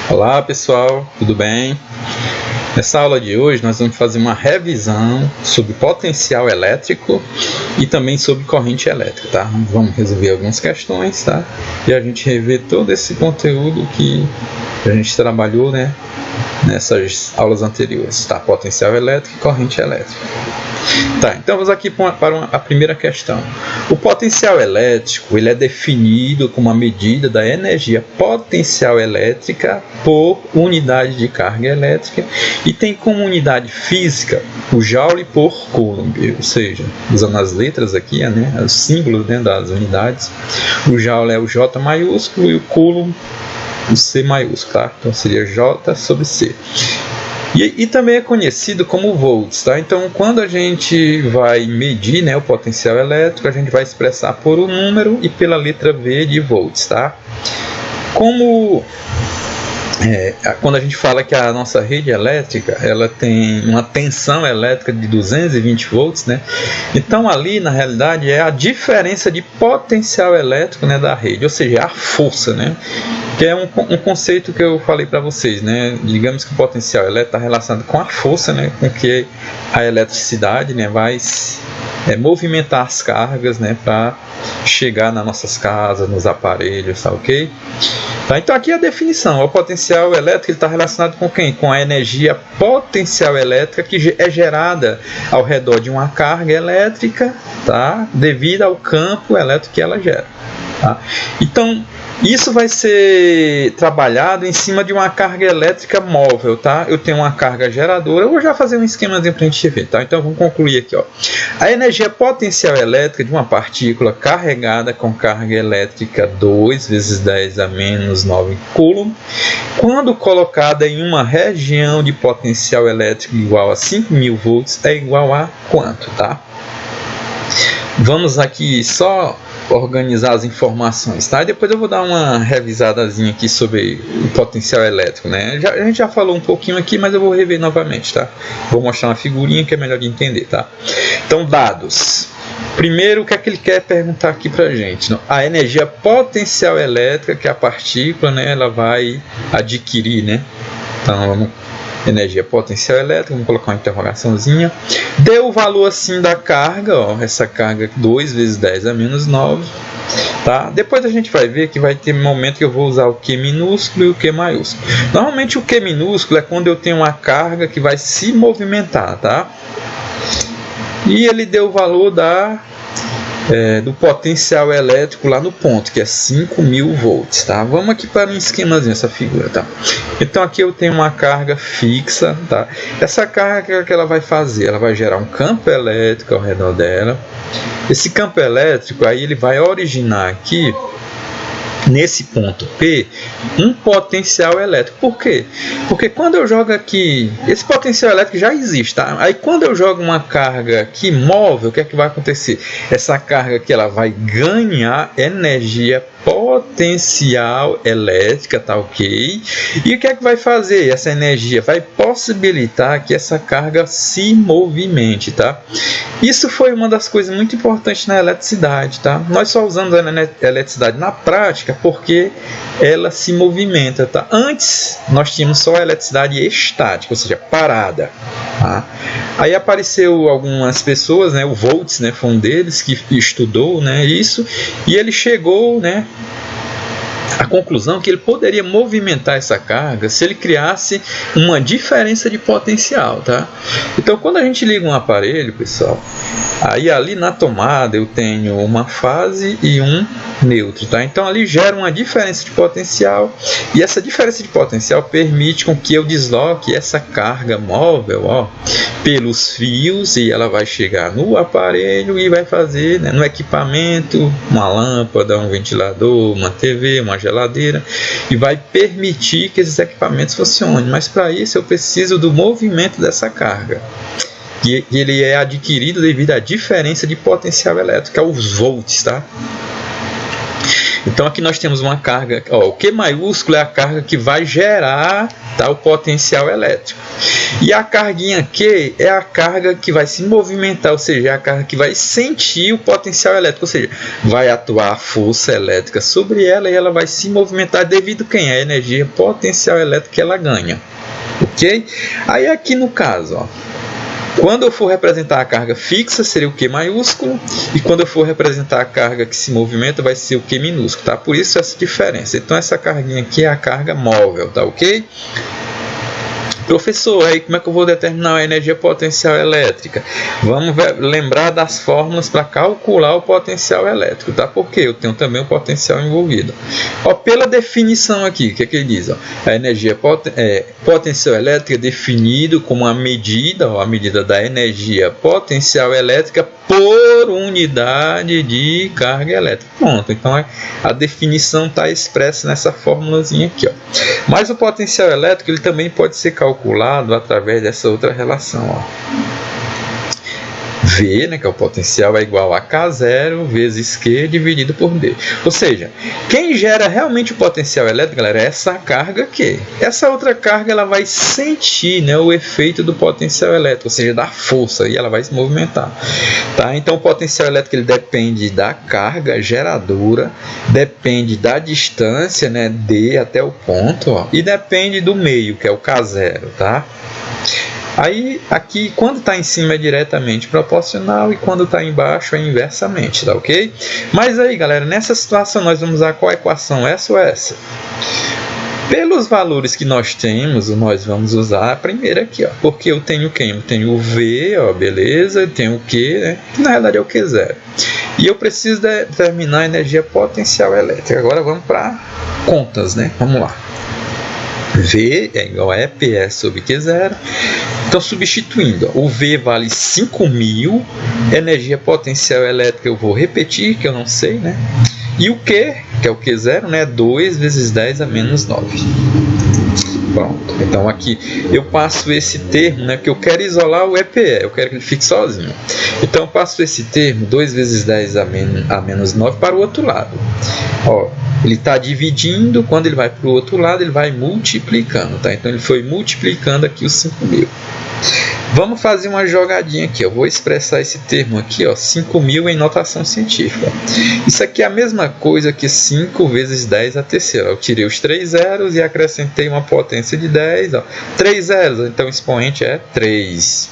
Olá pessoal, tudo bem? Nessa aula de hoje nós vamos fazer uma revisão sobre potencial elétrico e também sobre corrente elétrica, tá? Vamos resolver algumas questões, tá? E a gente rever todo esse conteúdo que a gente trabalhou, né, nessas aulas anteriores, tá? Potencial elétrico e corrente elétrica. Tá, então vamos aqui para a primeira questão. O potencial elétrico ele é definido como a medida da energia potencial elétrica por unidade de carga elétrica e tem como unidade física o joule por coulomb, ou seja, usando as letras aqui, né, os símbolos dentro das unidades, o joule é o J maiúsculo e o coulomb o C maiúsculo, tá? Então seria J sobre C. E também é conhecido como volts, tá? Então, quando a gente vai medir, né, o potencial elétrico, a gente vai expressar por um número e pela letra V de volts, tá? Quando a gente fala que a nossa rede elétrica ela tem uma tensão elétrica de 220 volts, né? Então ali na realidade é a diferença de potencial elétrico, né, da rede, ou seja, a força, né? Que é um conceito que eu falei para vocês, né? Digamos que o potencial elétrico está relacionado com a força, né, com que a eletricidade, né, vai movimentar as cargas, né, para chegar nas nossas casas, nos aparelhos, tá ok? Tá, então aqui a definição, o potencial elétrico está relacionado com quem? Com a energia potencial elétrica que é gerada ao redor de uma carga elétrica, tá? Devido ao campo elétrico que ela gera. Tá? Então, isso vai ser trabalhado em cima de uma carga elétrica móvel, tá? Eu tenho uma carga geradora, eu vou já fazer um esquemazinho para a gente ver, tá? Então vamos concluir aqui, ó. A energia potencial elétrica de uma partícula carregada com carga elétrica 2 vezes 10 a menos 9 coulomb, quando colocada em uma região de potencial elétrico igual a 5.000 volts, é igual a quanto, tá? Vamos aqui só organizar as informações, tá? E depois eu vou dar uma revisadazinha aqui sobre o potencial elétrico, né? A gente já falou um pouquinho aqui, mas eu vou rever novamente, tá? Vou mostrar uma figurinha que é melhor de entender, tá? Então, dados. Primeiro, o que é que ele quer perguntar aqui pra gente? A energia potencial elétrica que a partícula, né, ela vai adquirir, né? Então, vamos energia potencial elétrica, vamos colocar uma interrogaçãozinha. Deu o valor assim da carga, ó, essa carga 2 vezes 10 a menos 9. Tá? Depois a gente vai ver que vai ter momento que eu vou usar o Q minúsculo e o Q maiúsculo. Normalmente o Q minúsculo é quando eu tenho uma carga que vai se movimentar, tá? E ele deu o valor do potencial elétrico lá no ponto, que é 5.000 volts, tá? Vamos aqui para um esquemazinho, essa figura, tá? Então aqui eu tenho uma carga fixa, tá? Essa carga que ela vai fazer? Ela vai gerar um campo elétrico ao redor dela. Esse campo elétrico aí ele vai originar aqui, nesse ponto P, um potencial elétrico. Por quê? Porque quando eu jogo aqui, esse potencial elétrico já existe, tá? Aí quando eu jogo uma carga aqui móvel, o que é que vai acontecer? Essa carga aqui ela vai ganhar energia potencial elétrica, tá ok? E o que é que vai fazer? Essa energia vai possibilitar que essa carga se movimente, tá? Isso foi uma das coisas muito importantes na eletricidade, tá? Nós só usamos a eletricidade na prática porque ela se movimenta, tá? Antes nós tínhamos só a eletricidade estática, ou seja, parada, tá? Aí apareceu algumas pessoas, né? O Volts, né, foi um deles que estudou, né, isso, e ele chegou, né, a conclusão que ele poderia movimentar essa carga se ele criasse uma diferença de potencial, tá? Então, quando a gente liga um aparelho, pessoal, aí ali na tomada eu tenho uma fase e um neutro, tá? Então ali gera uma diferença de potencial e essa diferença de potencial permite com que eu desloque essa carga móvel, ó, pelos fios, e ela vai chegar no aparelho e vai fazer, né, no equipamento, uma lâmpada, um ventilador, uma TV, uma geladeira, e vai permitir que esses equipamentos funcionem. Mas para isso eu preciso do movimento dessa carga, e ele é adquirido devido à diferença de potencial elétrico, que é os volts, tá? Então aqui nós temos uma carga, ó, o Q maiúsculo é a carga que vai gerar, tá, o potencial elétrico. E a carguinha Q é a carga que vai se movimentar, ou seja, é a carga que vai sentir o potencial elétrico, ou seja, vai atuar a força elétrica sobre ela e ela vai se movimentar devido a quem? A energia potencial elétrica que ela ganha. Ok? Aí aqui no caso, ó, quando eu for representar a carga fixa, seria o Q maiúsculo, e quando eu for representar a carga que se movimenta, vai ser o Q minúsculo, tá? Por isso essa diferença. Então essa carguinha aqui é a carga móvel, tá ok? Professor, aí como é que eu vou determinar a energia potencial elétrica? Vamos lembrar das fórmulas para calcular o potencial elétrico, tá? Porque eu tenho também o potencial envolvido. Ó, pela definição aqui, o que é que ele diz? Ó? A energia potencial elétrica é definido como a medida da energia potencial elétrica por unidade de carga elétrica. Pronto, então a definição está expressa nessa formulazinha aqui, ó. Mas o potencial elétrico ele também pode ser calculado através dessa outra relação, ó. V, né, que é o potencial, é igual a K0 vezes Q dividido por D. Ou seja, quem gera realmente o potencial elétrico, galera, é essa carga Q. Essa outra carga ela vai sentir, né, o efeito do potencial elétrico, ou seja, da força, e ela vai se movimentar. Tá? Então o potencial elétrico ele depende da carga geradora, depende da distância, né, D até o ponto, ó, e depende do meio, que é o K0. Tá? Aí, aqui, quando está em cima é diretamente proporcional e quando está embaixo é inversamente, tá ok? Mas aí, galera, nessa situação nós vamos usar qual equação? Essa ou essa? Pelos valores que nós temos, nós vamos usar a primeira aqui, ó, porque eu tenho quem? Eu tenho o V, ó, beleza, eu tenho o Q, né, que na realidade é o Q0. E eu preciso determinar a energia potencial elétrica. Agora vamos para contas, né? Vamos lá. V é igual a EPE sobre Q0. Então, substituindo, ó, o V vale 5.000, energia potencial elétrica eu vou repetir, que eu não sei, né? E o Q, que é o Q0, né? 2 vezes 10 a menos 9. Pronto. Então, aqui eu passo esse termo, né? Porque eu quero isolar o EPE, eu quero que ele fique sozinho. Então, eu passo esse termo, 2 vezes 10 a menos 9, para o outro lado. Ó, ele está dividindo, quando ele vai para o outro lado, ele vai multiplicando, tá? Então, ele foi multiplicando aqui os 5.000. Vamos fazer uma jogadinha aqui, eu vou expressar esse termo aqui, ó, 5.000 em notação científica. Isso aqui é a mesma coisa que 5 vezes 10 a terceira. Eu tirei os 3 zeros e acrescentei uma potência de 10, ó, 3 zeros, então o expoente é 3.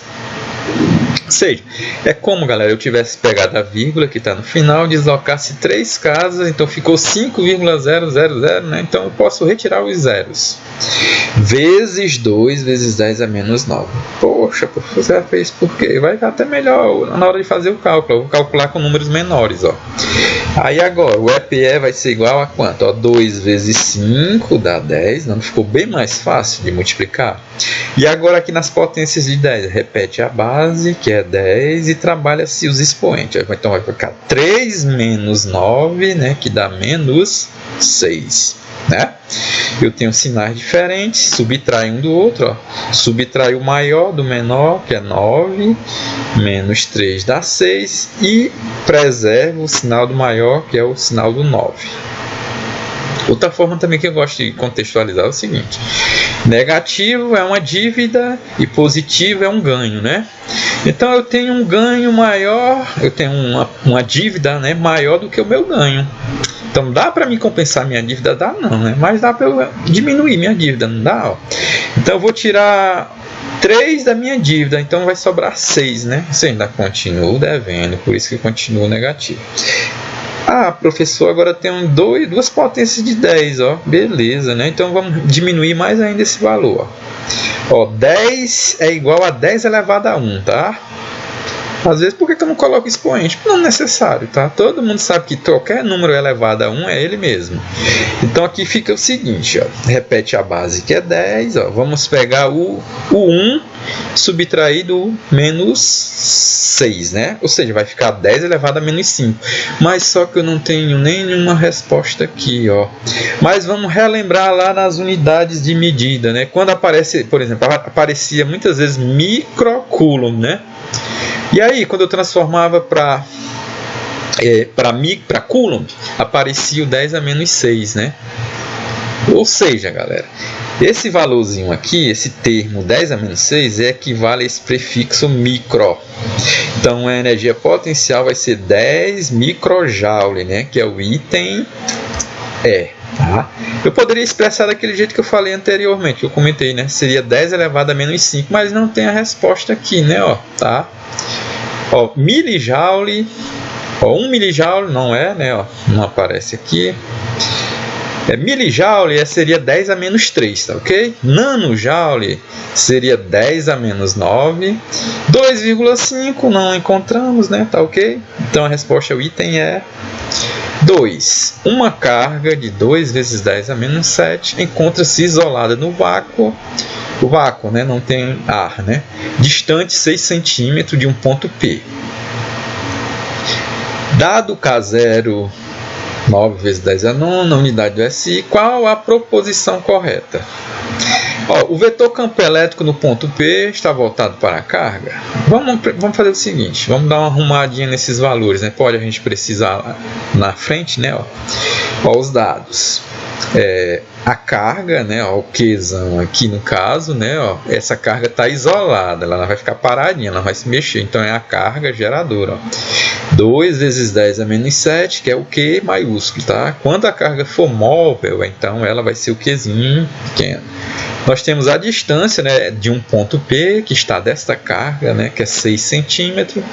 Ou seja, é como, galera, eu tivesse pegado a vírgula que está no final, deslocasse 3 casas, então ficou 5,000, né? Então eu posso retirar os zeros. Vezes 2 vezes 10 a menos 9. Poxa, você já fez por quê? Vai ficar até melhor na hora de fazer o cálculo. Eu vou calcular com números menores, ó. Aí agora, o EPE vai ser igual a quanto? Ó, 2 vezes 5 dá 10, não ficou bem mais fácil de multiplicar? E agora aqui nas potências de 10, repete a base, que é 10, e trabalha-se os expoentes. Então vai ficar 3 menos 9, né, que dá menos 6. Né? Eu tenho sinais diferentes, subtrai um do outro, ó. Subtrai o maior do menor, que é 9, menos 3 dá 6, e preservo o sinal do maior, que é o sinal do 9. Outra forma também que eu gosto de contextualizar é o seguinte: negativo é uma dívida e positivo é um ganho, né? Então eu tenho um ganho maior, eu tenho uma dívida, né, maior do que o meu ganho. Então dá para me compensar minha dívida? Dá não, né? Mas dá para eu diminuir minha dívida, não dá? Ó. Então eu vou tirar 3 da minha dívida, então vai sobrar 6, né? Isso ainda continuo devendo, por isso que continuo negativo. Ah, professor, agora tem duas potências de 10, ó. Beleza, né? Então vamos diminuir mais ainda esse valor, ó. 10 é igual a 10 elevado a 1, tá? Às vezes, por que eu não coloco expoente? Não é necessário, tá? Todo mundo sabe que qualquer número elevado a 1 é ele mesmo. Então, aqui fica o seguinte, ó. Repete a base, que é 10, ó. Vamos pegar o 1 subtrair do menos 6, né? Ou seja, vai ficar 10 elevado a menos 5. Mas só que eu não tenho nenhuma resposta aqui, ó. Mas vamos relembrar lá nas unidades de medida, né? Quando aparece, por exemplo, aparecia muitas vezes microcoulomb, né? E aí, quando eu transformava para para Coulomb, aparecia o 10 a menos 6, né? Ou seja, galera, esse valorzinho aqui, esse termo 10 a menos 6, equivale a esse prefixo micro. Então a energia potencial vai ser 10 microjoule, né? Que é o item E. Tá? Eu poderia expressar daquele jeito que eu falei anteriormente, que eu comentei, né? Seria 10 elevado a menos 5, mas não tem a resposta aqui, né? Ó, tá? Ó, milijoule, ó, 1 milijoule não é, né? Ó, não aparece aqui. Milijoule seria 10 a menos 3, tá ok? Nanojoule seria 10 a menos 9. 2,5 não encontramos, né? Tá ok? Então a resposta ao item é 2. Uma carga de 2 vezes 10 a menos 7 encontra-se isolada no vácuo. O vácuo, né? Não tem ar, né? Distante 6 centímetros de um ponto P. Dado K0, 9 vezes 10 a nona, unidade do SI, qual a proposição correta? Ó, o vetor campo elétrico no ponto P está voltado para a carga. Vamos fazer o seguinte, vamos dar uma arrumadinha nesses valores, né? Pode a gente precisar na frente, né? Ó, os dados. A carga, né, ó, o Qzão aqui no caso, né, ó, essa carga está isolada, ela não vai ficar paradinha, ela vai se mexer, então é a carga geradora. Ó. 2 vezes 10 a menos 7, que é o Q maiúsculo, tá? Quando a carga for móvel, então ela vai ser o Qzinho pequeno. Nós temos a distância, né, de um ponto P, que está desta carga, né, que é 6 centímetros.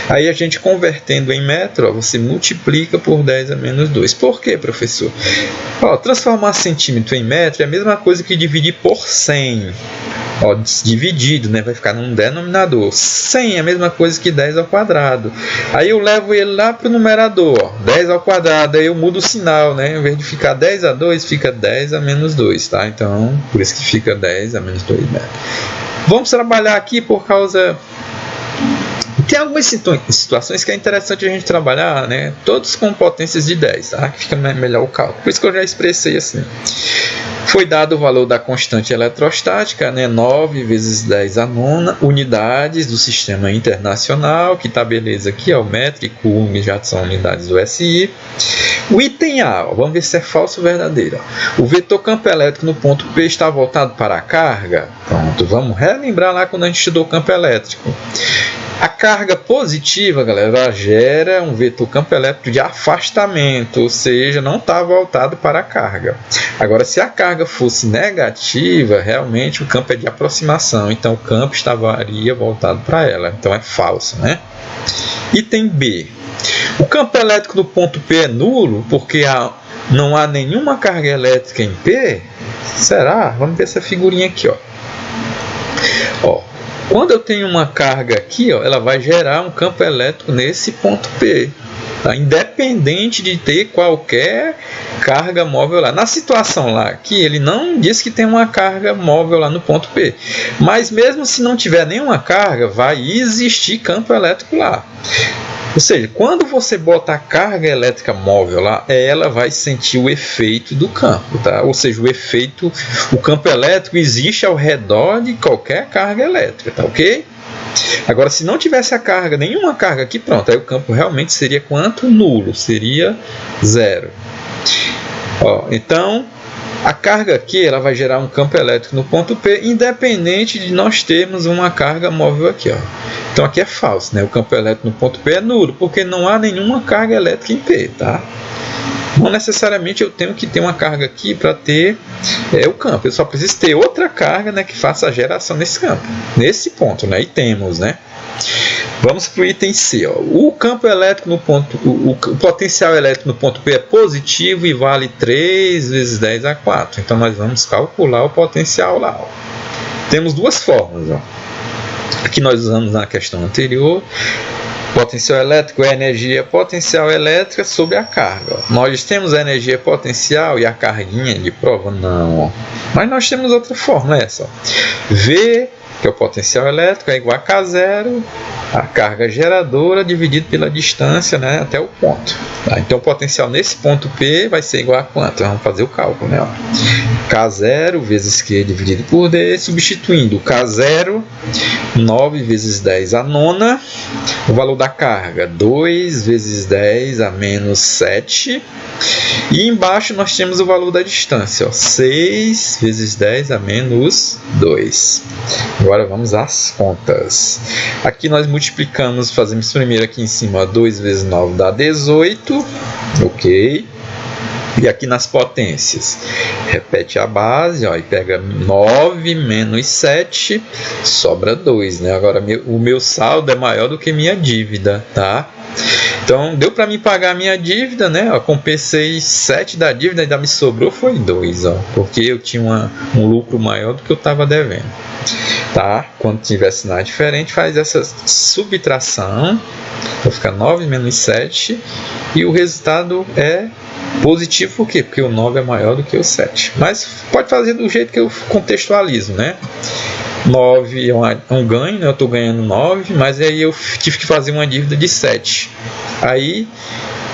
Aí a gente convertendo em metro, ó, você multiplica por 10 a menos 2. Por quê, professor? Ó, transformar centímetro em metro é a mesma coisa que dividir por 100. Ó, dividido, né, vai ficar num denominador. 100 é a mesma coisa que 10 ao quadrado. Aí eu levo ele lá para o numerador, ó, 10 ao quadrado, aí eu mudo o sinal, né, em vez de ficar 10 a 2, fica 10 a menos 2, tá? Então, por isso que fica 10 a menos 2 metros. Vamos trabalhar aqui por causa... Tem algumas situações que é interessante a gente trabalhar, né, todos com potências de 10, tá? Que fica melhor o cálculo. Por isso que eu já expressei assim. Foi dado o valor da constante eletrostática, né, 9 vezes 10 a nona, unidades do sistema internacional, que está beleza aqui, ó, o metro e coulomb já são unidades do SI. O item A, ó, vamos ver se é falso ou verdadeiro. Ó. O vetor campo elétrico no ponto P está voltado para a carga. Pronto, vamos relembrar lá quando a gente estudou campo elétrico. A carga positiva, galera, ela gera um vetor campo elétrico de afastamento, ou seja, não está voltado para a carga. Agora, se a carga fosse negativa, realmente o campo é de aproximação, então o campo estaria voltado para ela, então é falso, né? Item B. O campo elétrico do ponto P é nulo porque não há nenhuma carga elétrica em P? Será? Vamos ver essa figurinha aqui, ó. Ó. Quando eu tenho uma carga aqui, ó, ela vai gerar um campo elétrico nesse ponto P, tá? Independente de ter qualquer carga móvel lá. Na situação lá aqui, ele não diz que tem uma carga móvel lá no ponto P, mas mesmo se não tiver nenhuma carga, vai existir campo elétrico lá. Ou seja, quando você bota a carga elétrica móvel lá, ela vai sentir o efeito do campo, tá? Ou seja, o campo elétrico existe ao redor de qualquer carga elétrica, tá ok? Agora, se não tivesse a carga, nenhuma carga aqui, pronto, aí o campo realmente seria quanto? Nulo, seria 0. Ó, então, a carga aqui ela vai gerar um campo elétrico no ponto P, independente de nós termos uma carga móvel aqui, ó. Então aqui é falso, né? O campo elétrico no ponto P é nulo, porque não há nenhuma carga elétrica em P, tá? Não necessariamente eu tenho que ter uma carga aqui para ter o campo. Eu só preciso ter outra carga, né, que faça a geração nesse campo, nesse ponto, né? E temos, né? Vamos para o item C. Ó. O campo elétrico no ponto, o potencial elétrico no ponto P é positivo e vale 3 vezes 10 a 4. Então nós vamos calcular o potencial lá. Ó. Temos duas formas. Ó. Aqui nós usamos na questão anterior. Potencial elétrico é energia potencial elétrica sobre a carga. Ó. Nós temos a energia potencial e a carguinha de prova? Não. Ó. Mas nós temos outra forma, essa. Ó. V, que é o potencial elétrico, é igual a K0 a carga geradora dividido pela distância, né, até o ponto. Tá? Então o potencial nesse ponto P vai ser igual a quanto? Vamos fazer o cálculo, né? Ó. K0 vezes Q dividido por D, substituindo o K0, 9 vezes 10 a nona, o valor da carga, 2 vezes 10 a menos 7, e embaixo nós temos o valor da distância, ó, 6 vezes 10 a menos 2. Agora vamos às contas. Aqui nós multiplicamos, fazemos primeiro aqui em cima, ó, 2 vezes 9 dá 18, ok. E aqui nas potências, repete a base, ó, e pega 9 menos 7, sobra 2, né? Agora o meu saldo é maior do que minha dívida, tá? Então deu para mim pagar a minha dívida, né? Eu compensei 7 da dívida e ainda me sobrou foi 2, ó, porque eu tinha um lucro maior do que eu estava devendo. Tá? Quando tiver sinal diferente, faz essa subtração, vai ficar 9 menos 7, e o resultado é positivo. Por quê? Porque o 9 é maior do que o 7. Mas pode fazer do jeito que eu contextualizo, né? 9 é um ganho, né? Eu estou ganhando 9, mas aí eu tive que fazer uma dívida de 7. Aí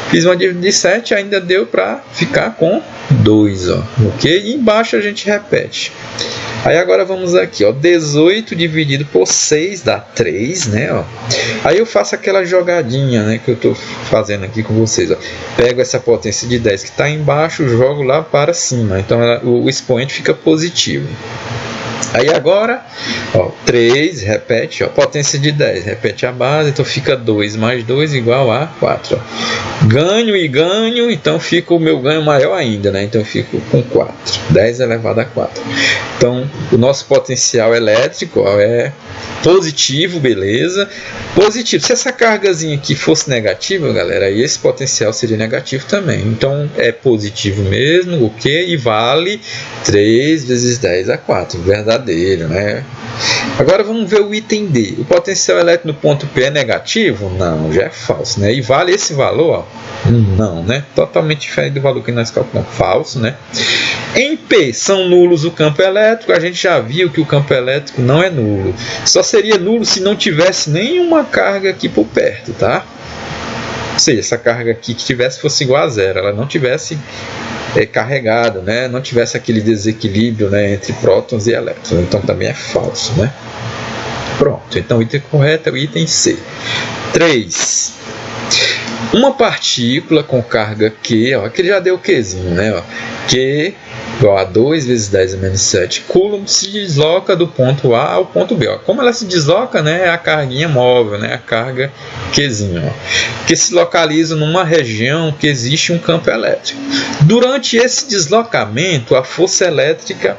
fiz uma dívida de 7, ainda deu para ficar com 2, ó, ok? E embaixo a gente repete. Aí agora vamos aqui, ó, 18 dividido por 6 dá 3, né? Ó. Aí eu faço aquela jogadinha, né, que eu estou fazendo aqui com vocês. Ó. Pego essa potência de 10 que está embaixo, jogo lá para cima. Então o expoente fica positivo. Aí agora, ó, 3, repete, ó, potência de 10, repete a base, então fica 2 mais 2 igual a 4. Ó. Ganho e ganho, então fica o meu ganho maior ainda, né? Então eu fico com 4, 10 elevado a 4. Então o nosso potencial elétrico, ó, é positivo, beleza? Positivo. Se essa cargazinha aqui fosse negativa, galera, aí esse potencial seria negativo também. Então é positivo mesmo, ok? E vale 3 vezes 10 a 4, verdadeiro, né? Agora vamos ver o item D. O potencial elétrico no ponto P é negativo? Não, já é falso, né? E vale esse valor? Ó? Não, né? Totalmente diferente do valor que nós calculamos. Falso, né? Em P são nulos o campo elétrico. A gente já viu que o campo elétrico não é nulo. Só seria nulo se não tivesse nenhuma carga aqui por perto, tá? Ou seja, essa carga aqui que tivesse fosse igual a zero. Ela não tivesse carregada, né? Não tivesse aquele desequilíbrio, né, entre prótons e elétrons. Então também é falso, né? Pronto. Então o item correto é o item C. 3. Uma partícula com carga Q, ó, aqui já deu o Qzinho, né? Ó, Q igual a 2 vezes 10 a menos 7 coulomb se desloca do ponto A ao ponto B. Ó. Como ela se desloca, né, é a carguinha móvel, né, a carga Qzinho, ó, que se localiza numa região que existe um campo elétrico. Durante esse deslocamento, a força elétrica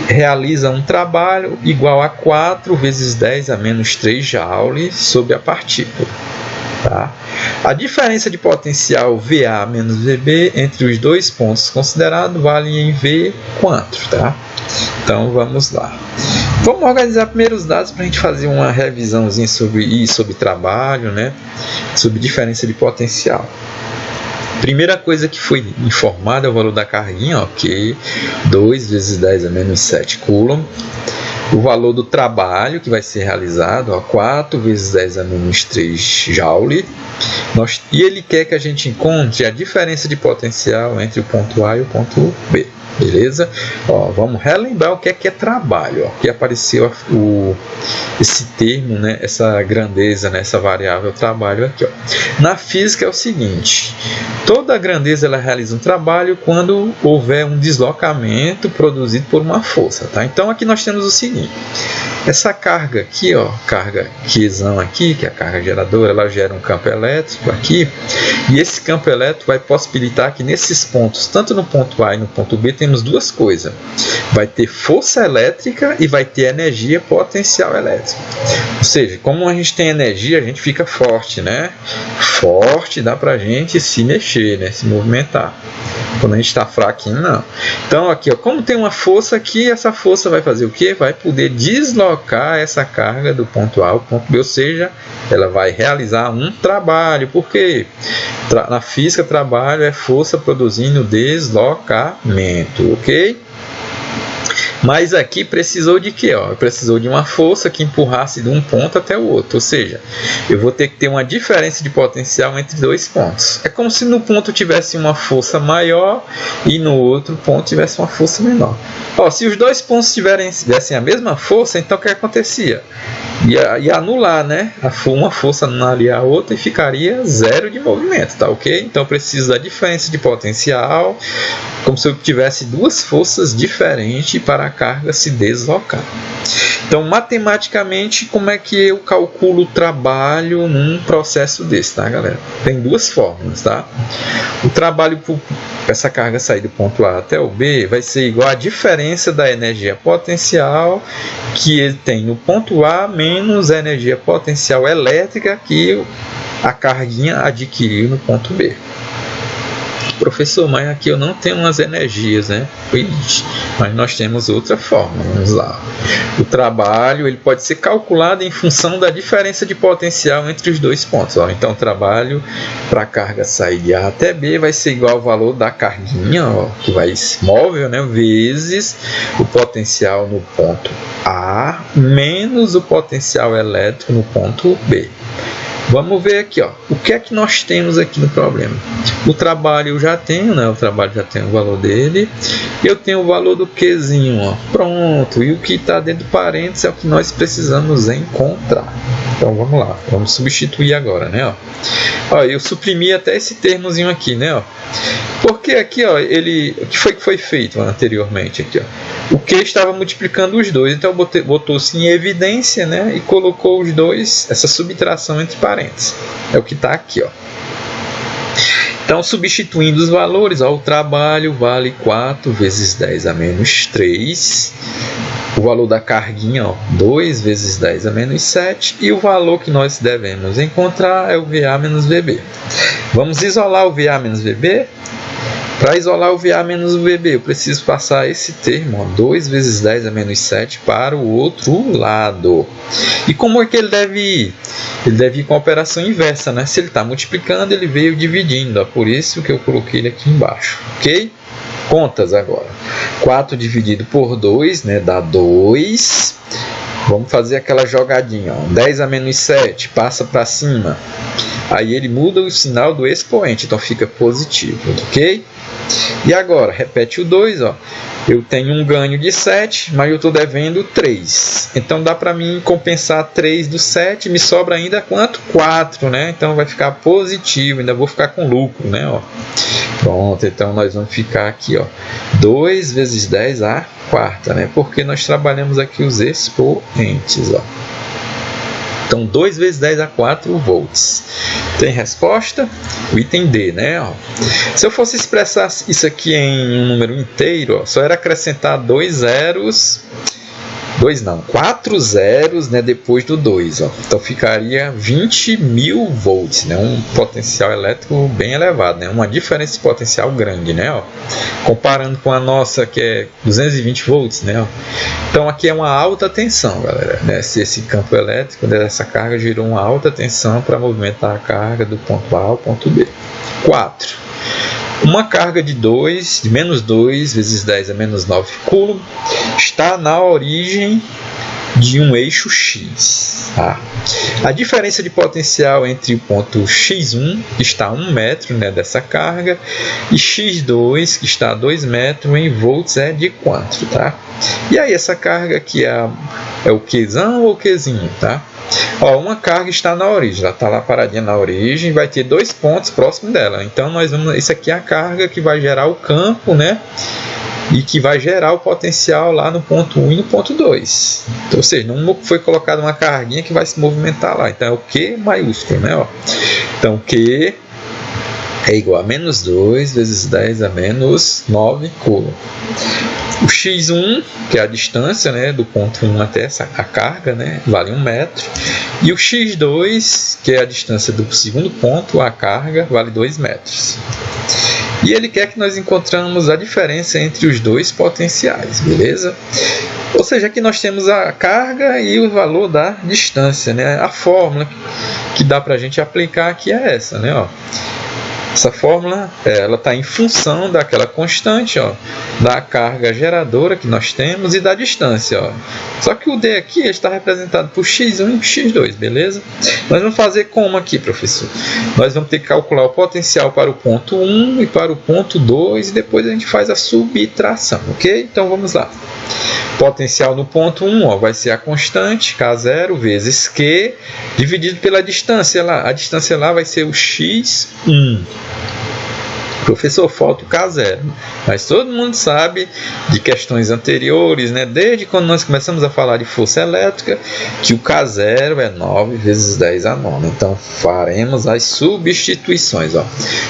realiza um trabalho igual a 4 vezes 10 a menos 3 joules sobre a partícula. Tá? A diferença de potencial VA menos VB entre os dois pontos considerados vale em V quanto? Tá? Então vamos lá. Vamos organizar primeiro os dados para a gente fazer uma revisãozinha sobre trabalho, né? Sobre diferença de potencial. Primeira coisa que foi informada é o valor da carguinha, ok? 2 vezes 10 a menos 7 coulomb. O valor do trabalho que vai ser realizado, ó, 4 vezes 10 a menos 3 joule. E ele quer que a gente encontre a diferença de potencial entre o ponto A e o ponto B. Beleza? Ó, vamos relembrar o que é trabalho. Ó, que apareceu esse termo, né, essa grandeza, né, essa variável trabalho aqui. Ó. Na física é o seguinte: toda grandeza ela realiza um trabalho quando houver um deslocamento produzido por uma força. Tá? Então aqui nós temos o seguinte: essa carga aqui, ó, carga Qzão aqui, que é a carga geradora, ela gera um campo elétrico aqui, e esse campo elétrico vai possibilitar que nesses pontos, tanto no ponto A e no ponto B, temos duas coisas. Vai ter força elétrica e vai ter energia potencial elétrica. Ou seja, como a gente tem energia, a gente fica forte, né? Forte dá pra gente se mexer, né? Se movimentar. Quando a gente está fraquinho, não. Então aqui, ó, como tem uma força aqui, essa força vai fazer o quê? Vai poder deslocar essa carga do ponto A ao ponto B, ou seja, ela vai realizar um trabalho. Por quê? Na física, trabalho é força produzindo deslocamento, ok? Mas aqui precisou de quê? Precisou de uma força que empurrasse de um ponto até o outro. Ou seja, eu vou ter que ter uma diferença de potencial entre dois pontos. É como se no ponto tivesse uma força maior e no outro ponto tivesse uma força menor. Se os dois pontos tivessem a mesma força, então o que acontecia? Ia anular, né? Uma força anularia a outra e ficaria zero de movimento, tá ok? Então eu preciso da diferença de potencial, como se eu tivesse duas forças diferentes para a carga se deslocar. Então, matematicamente, como é que eu calculo o trabalho num processo desse, tá, galera? Tem duas fórmulas, tá? O trabalho para essa carga sair do ponto A até o B vai ser igual à diferença da energia potencial que ele tem no ponto A menos a energia potencial elétrica que a carguinha adquiriu no ponto B. Professor, mas aqui eu não tenho umas energias, né? Mas nós temos outra forma, vamos lá. O trabalho ele pode ser calculado em função da diferença de potencial entre os dois pontos. Então, o trabalho para a carga sair de A até B vai ser igual ao valor da carguinha, que vai móvel, né? Vezes o potencial no ponto A menos o potencial elétrico no ponto B. Vamos ver aqui, o que é que nós temos aqui no problema. O trabalho eu já tenho, né? O trabalho já tem o valor dele. Eu tenho o valor do Qzinho, pronto. E o que está dentro do parênteses é o que nós precisamos encontrar. Então vamos lá, vamos substituir agora, né? Eu suprimi até esse termozinho aqui, né? Porque aqui, o que foi feito anteriormente aqui, O Q estava multiplicando os dois, então botou-se em evidência, né? E colocou os dois, essa subtração entre parênteses. É o que está aqui, Então, substituindo os valores, o trabalho vale 4 vezes 10 a menos 3. O valor da carguinha, 2 vezes 10 a menos 7. E o valor que nós devemos encontrar é o VA menos VB. Vamos isolar o VA menos VB? Para isolar o VA menos o VB, eu preciso passar esse termo, 2 vezes 10 a menos 7, para o outro lado. E como é que ele deve ir? Ele deve ir com a operação inversa, né? Se ele está multiplicando, ele veio dividindo. Por isso que eu coloquei ele aqui embaixo. Ok? Contas agora. 4 dividido por 2, né, dá 2. Vamos fazer aquela jogadinha. 10 a menos 7 passa para cima. Aí ele muda o sinal do expoente, então fica positivo. Ok? E agora, repete o 2, eu tenho um ganho de 7, mas eu estou devendo 3. Então dá para mim compensar 3 do 7, me sobra ainda quanto? 4, né? Então vai ficar positivo, ainda vou ficar com lucro, né? Pronto, então nós vamos ficar aqui, 2 vezes 10 a quarta, né? Porque nós trabalhamos aqui os expoentes, Então, 2 vezes 10 a 4 volts. Tem resposta? O item D, né? Se eu fosse expressar isso aqui em um número inteiro, só era acrescentar 4 zeros, né, depois do 2. Então, ficaria 20.000 volts, né? Um potencial elétrico bem elevado, né? Uma diferença de potencial grande, né? Comparando com a nossa, que é 220 volts, né? Então, aqui é uma alta tensão, galera, né? Se esse campo elétrico dessa carga gerou uma alta tensão para movimentar a carga do ponto A ao ponto B. 4. Uma carga de menos 2 vezes 10 a menos 9 coulomb está na origem de um eixo X. A diferença de potencial entre o ponto X1, que está a 1 metro, né, dessa carga, e X2, que está a 2 metros em volts, é de quanto? Tá? E aí essa carga aqui é o Qzão ou o Qzinho? Tá? Uma carga está na origem, ela está lá paradinha na origem, vai ter 2 pontos próximos dela. Então isso aqui é a carga que vai gerar o campo, né? E que vai gerar o potencial lá no ponto 1 e no ponto 2. Então, ou seja, não foi colocada uma carguinha que vai se movimentar lá. Então é o Q maiúsculo, né? Então Q é igual a menos 2 vezes 10 a menos 9 coulomb. O X1, que é a distância, né, do ponto 1 até a carga, né, vale 1 metro. E o X2, que é a distância do segundo ponto à carga, vale 2 metros. E ele quer que nós encontramos a diferença entre os dois potenciais, beleza? Ou seja, aqui nós temos a carga e o valor da distância, né? A fórmula que dá para a gente aplicar aqui é essa, né? Essa fórmula ela está em função daquela constante, ó, da carga geradora que nós temos e da distância. Ó. Só que o D aqui está representado por x1 e x2, beleza? Nós vamos fazer como aqui, professor? Nós vamos ter que calcular o potencial para o ponto 1 e para o ponto 2 e depois a gente faz a subtração, ok? Então vamos lá. Potencial no ponto 1 ó, vai ser a constante K0 vezes Q dividido pela distância lá. A distância lá vai ser o x1. Professor, falta o K0. Mas todo mundo sabe de questões anteriores, né? Desde quando nós começamos a falar de força elétrica, que o K0 é 9 vezes 10 a nona. Então, faremos as substituições. Ó.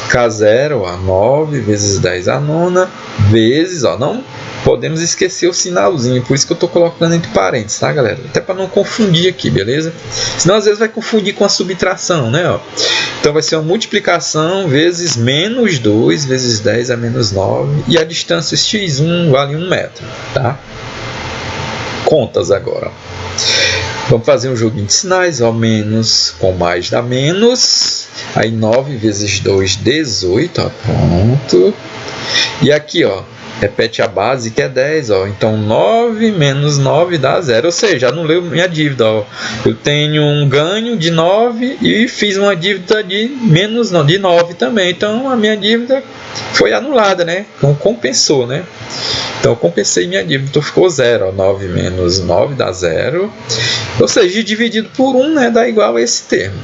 K0, ó, 9 vezes 10 a nona, vezes, ó, não podemos esquecer o sinalzinho, por isso que eu estou colocando entre parênteses, tá, galera? Até para não confundir aqui, beleza? Senão, às vezes, vai confundir com a subtração, né? Ó. Então, vai ser uma multiplicação vezes menos 2 vezes 10 a menos 9. E a distância x1 vale 1 metro, tá? Contas agora. Vamos fazer um joguinho de sinais, ó. Menos com mais dá menos. Aí 9 vezes 2, 18, ó. Pronto. E aqui, ó. Repete a base que é 10, ó. Então 9 menos 9 dá 0. Ou seja, anulei minha dívida, ó. Eu tenho um ganho de 9 e fiz uma dívida de menos não, de 9 também. Então a minha dívida foi anulada, né? Então compensou, né? Então eu compensei minha dívida. Então ficou 0, ó. 9 menos 9 dá 0. Ou seja, dividido por 1, né, dá igual a esse termo.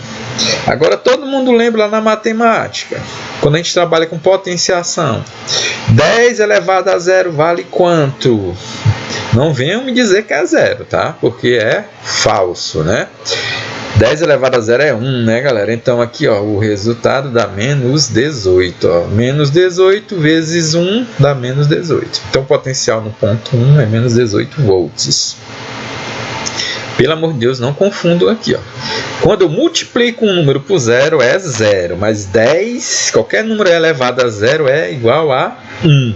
Agora todo mundo lembra lá na matemática, quando a gente trabalha com potenciação, 10 elevado a 0 vale quanto? Não venham me dizer que é 0, tá? Porque é falso, né? 10 elevado a 0 é 1, né, galera? Então aqui, ó, o resultado dá menos 18. Ó. Menos 18 vezes 1 dá menos 18. Então o potencial no ponto 1 é menos 18 volts. Pelo amor de Deus, não confundam aqui. Ó. Quando eu multiplico um número por 0, é 0. Mas 10, qualquer número elevado a 0 é igual a 1.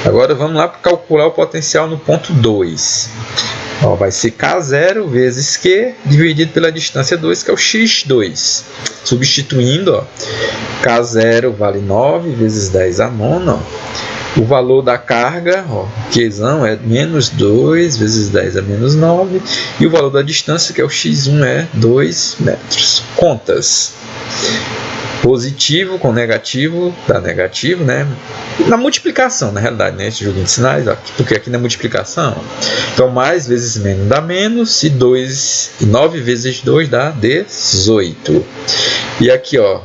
Agora vamos lá para calcular o potencial no ponto 2. Ó, vai ser K0 vezes Q dividido pela distância 2, que é o x2. Substituindo, ó, K0 vale 9 vezes 10 a nona. Ó. O valor da carga, ó, Qzão, é menos 2 vezes 10 a menos 9. E o valor da distância, que é o x1, é 2 metros. Contas. Positivo com negativo dá negativo, né? Na multiplicação, na realidade, né? Esse joguinho de sinais, ó, porque aqui na multiplicação. Então, mais vezes menos dá menos. E 9 vezes 2 dá 18. E aqui, ó.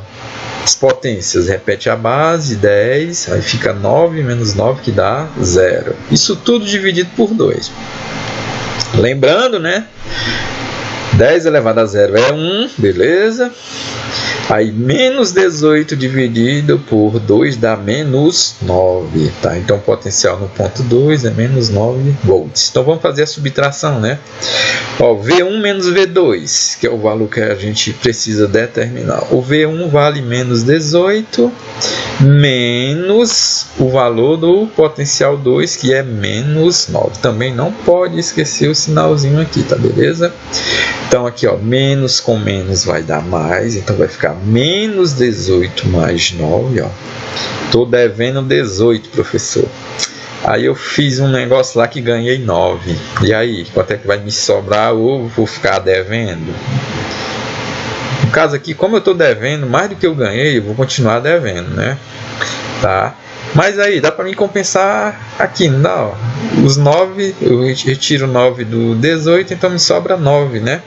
As potências, repete a base, 10, aí fica 9 menos 9 que dá 0. Isso tudo dividido por 2. Lembrando, né? 10 elevado a 0 é 1, beleza? Aí menos 18 dividido por 2 dá menos 9, tá? Então o potencial no ponto 2 é menos 9 volts. Então vamos fazer a subtração, né? Ó, V1 menos V2, que é o valor que a gente precisa determinar. O V1 vale menos 18, menos o valor do potencial 2, que é menos 9. Também não pode esquecer o sinalzinho aqui, tá beleza? Então aqui, ó, menos com menos vai dar mais, então vai ficar menos 18 mais 9, ó. Tô devendo 18, professor. Aí eu fiz um negócio lá que ganhei 9. E aí, quanto é que vai me sobrar ou vou ficar devendo? No caso aqui, como eu tô devendo mais do que eu ganhei, eu vou continuar devendo, né? Tá? Mas aí, dá para me compensar aqui, não dá? Ó. Os 9, eu retiro 9 do 18, então me sobra 9, né?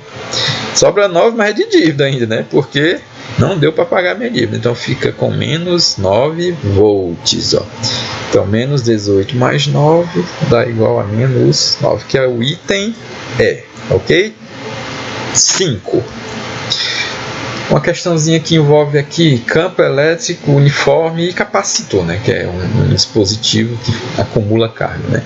Sobra 9, mas é de dívida ainda, né? Porque não deu para pagar minha dívida. Então fica com menos 9 volts. Ó. Então menos 18 mais 9 dá igual a menos 9, que é o item E. Ok? 5. Uma questãozinha que envolve aqui campo elétrico uniforme e capacitor, né? Que é um dispositivo que acumula carga, né?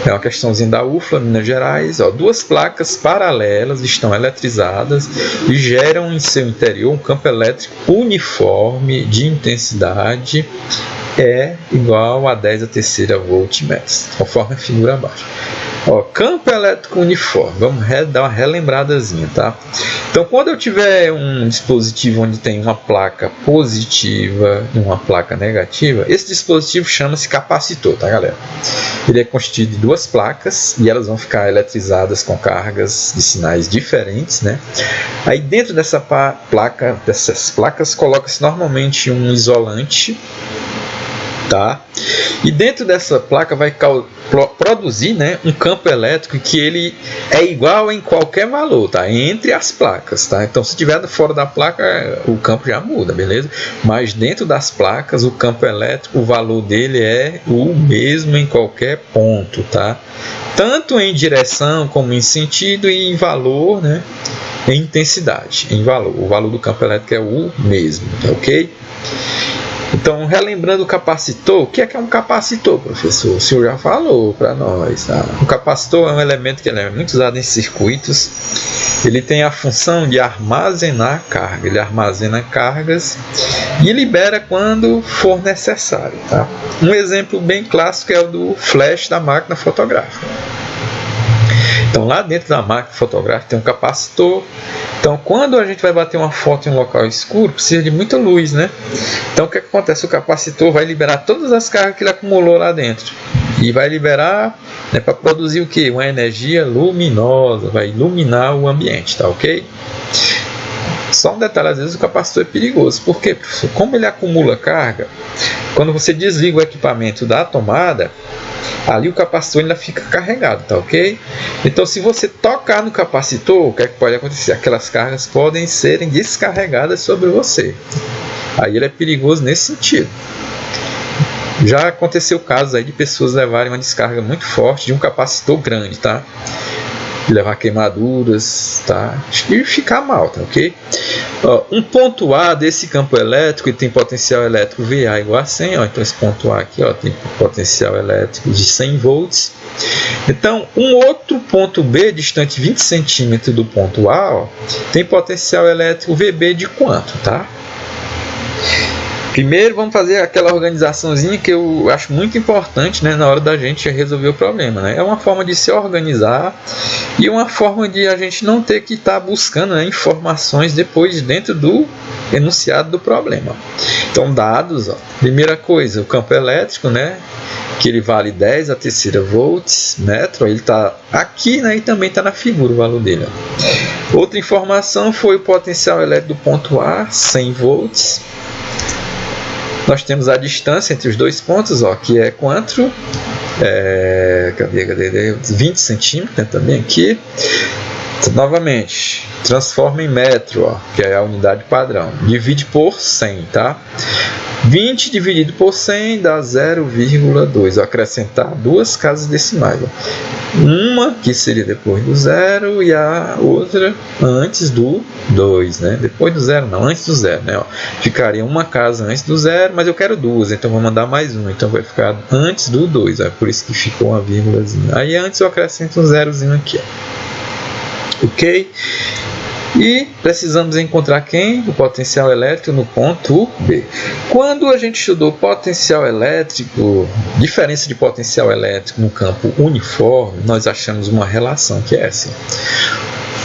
É uma questãozinha da UFLA, Minas Gerais. Ó, 2 placas paralelas estão eletrizadas e geram em seu interior um campo elétrico uniforme de intensidade E igual a 10 a terceira voltmetros, conforme a figura abaixo. Ó, campo elétrico uniforme, vamos dar uma relembradazinha, tá? Então, quando eu tiver um dispositivo onde tem uma placa positiva e uma placa negativa, esse dispositivo chama-se capacitor, tá, galera? Ele é constituído de duas placas e elas vão ficar eletrizadas com cargas de sinais diferentes, né? Aí dentro dessa dessas placas, coloca-se normalmente um isolante, tá? E dentro dessa placa vai produzir, né, um campo elétrico que ele é igual em qualquer valor, tá? Entre as placas, tá? Então, se tiver fora da placa, o campo já muda, beleza? Mas dentro das placas, o campo elétrico, o valor dele é o mesmo em qualquer ponto, tá? Tanto em direção como em sentido e em valor, né? Em intensidade, em valor. O valor do campo elétrico é o mesmo, tá, ok? Então, relembrando o capacitor, o que é um capacitor, professor? O senhor já falou para nós, tá? O capacitor é um elemento que é muito usado em circuitos. Ele tem a função de armazenar carga. Ele armazena cargas e libera quando for necessário, tá? Um exemplo bem clássico é o do flash da máquina fotográfica. Então, lá dentro da máquina fotográfica tem um capacitor. Então, quando a gente vai bater uma foto em um local escuro, precisa de muita luz, né? Então, o que acontece? O capacitor vai liberar todas as cargas que ele acumulou lá dentro. E vai liberar, né, para produzir o quê? Uma energia luminosa, vai iluminar o ambiente, tá ok? Só um detalhe, às vezes o capacitor é perigoso. Por quê, professor? Como ele acumula carga, quando você desliga o equipamento da tomada, ali o capacitor ainda fica carregado, tá ok? Então, se você tocar no capacitor, o que é que pode acontecer? Aquelas cargas podem serem descarregadas sobre você. Aí ele é perigoso nesse sentido. Já aconteceu casos aí de pessoas levarem uma descarga muito forte de um capacitor grande, tá? Levar queimaduras, tá? E ficar mal, tá ok? Ó, um ponto A desse campo elétrico, ele tem potencial elétrico VA igual a 100, ó, então esse ponto A aqui, ó, tem potencial elétrico de 100 volts. Então, um outro ponto B, distante 20 centímetros do ponto A, ó, tem potencial elétrico VB de quanto, tá? Primeiro vamos fazer aquela organizaçãozinha que eu acho muito importante, né, na hora da gente resolver o problema, né? É uma forma de se organizar e uma forma de a gente não ter que estar buscando, né, informações depois dentro do enunciado do problema. Então, dados, ó, primeira coisa, o campo elétrico, né, que ele vale 10 a terceira volts metro, ele está aqui, né, e também está na figura o valor dele, ó. Outra informação foi o potencial elétrico do ponto A, 100 volts. Nós temos a distância entre os dois pontos, ó, que é quanto? Cadê? 20 centímetros, né, também aqui. Novamente, transforma em metro, ó, que é a unidade padrão. Divide por 100, tá? 20 dividido por 100 dá 0,2. Vou acrescentar duas casas decimais, ó. Uma que seria depois do zero e a outra antes do 2, né? Depois do zero não, antes do zero, né? Ó, ficaria uma casa antes do zero, mas eu quero duas, então vou mandar mais uma, então vai ficar antes do 2, ó, por isso que ficou uma vírgulazinha. Aí antes eu acrescento um zerozinho aqui, ó. Ok? E precisamos encontrar quem? O potencial elétrico no ponto B. Quando a gente estudou potencial elétrico, diferença de potencial elétrico no campo uniforme, nós achamos uma relação que é essa.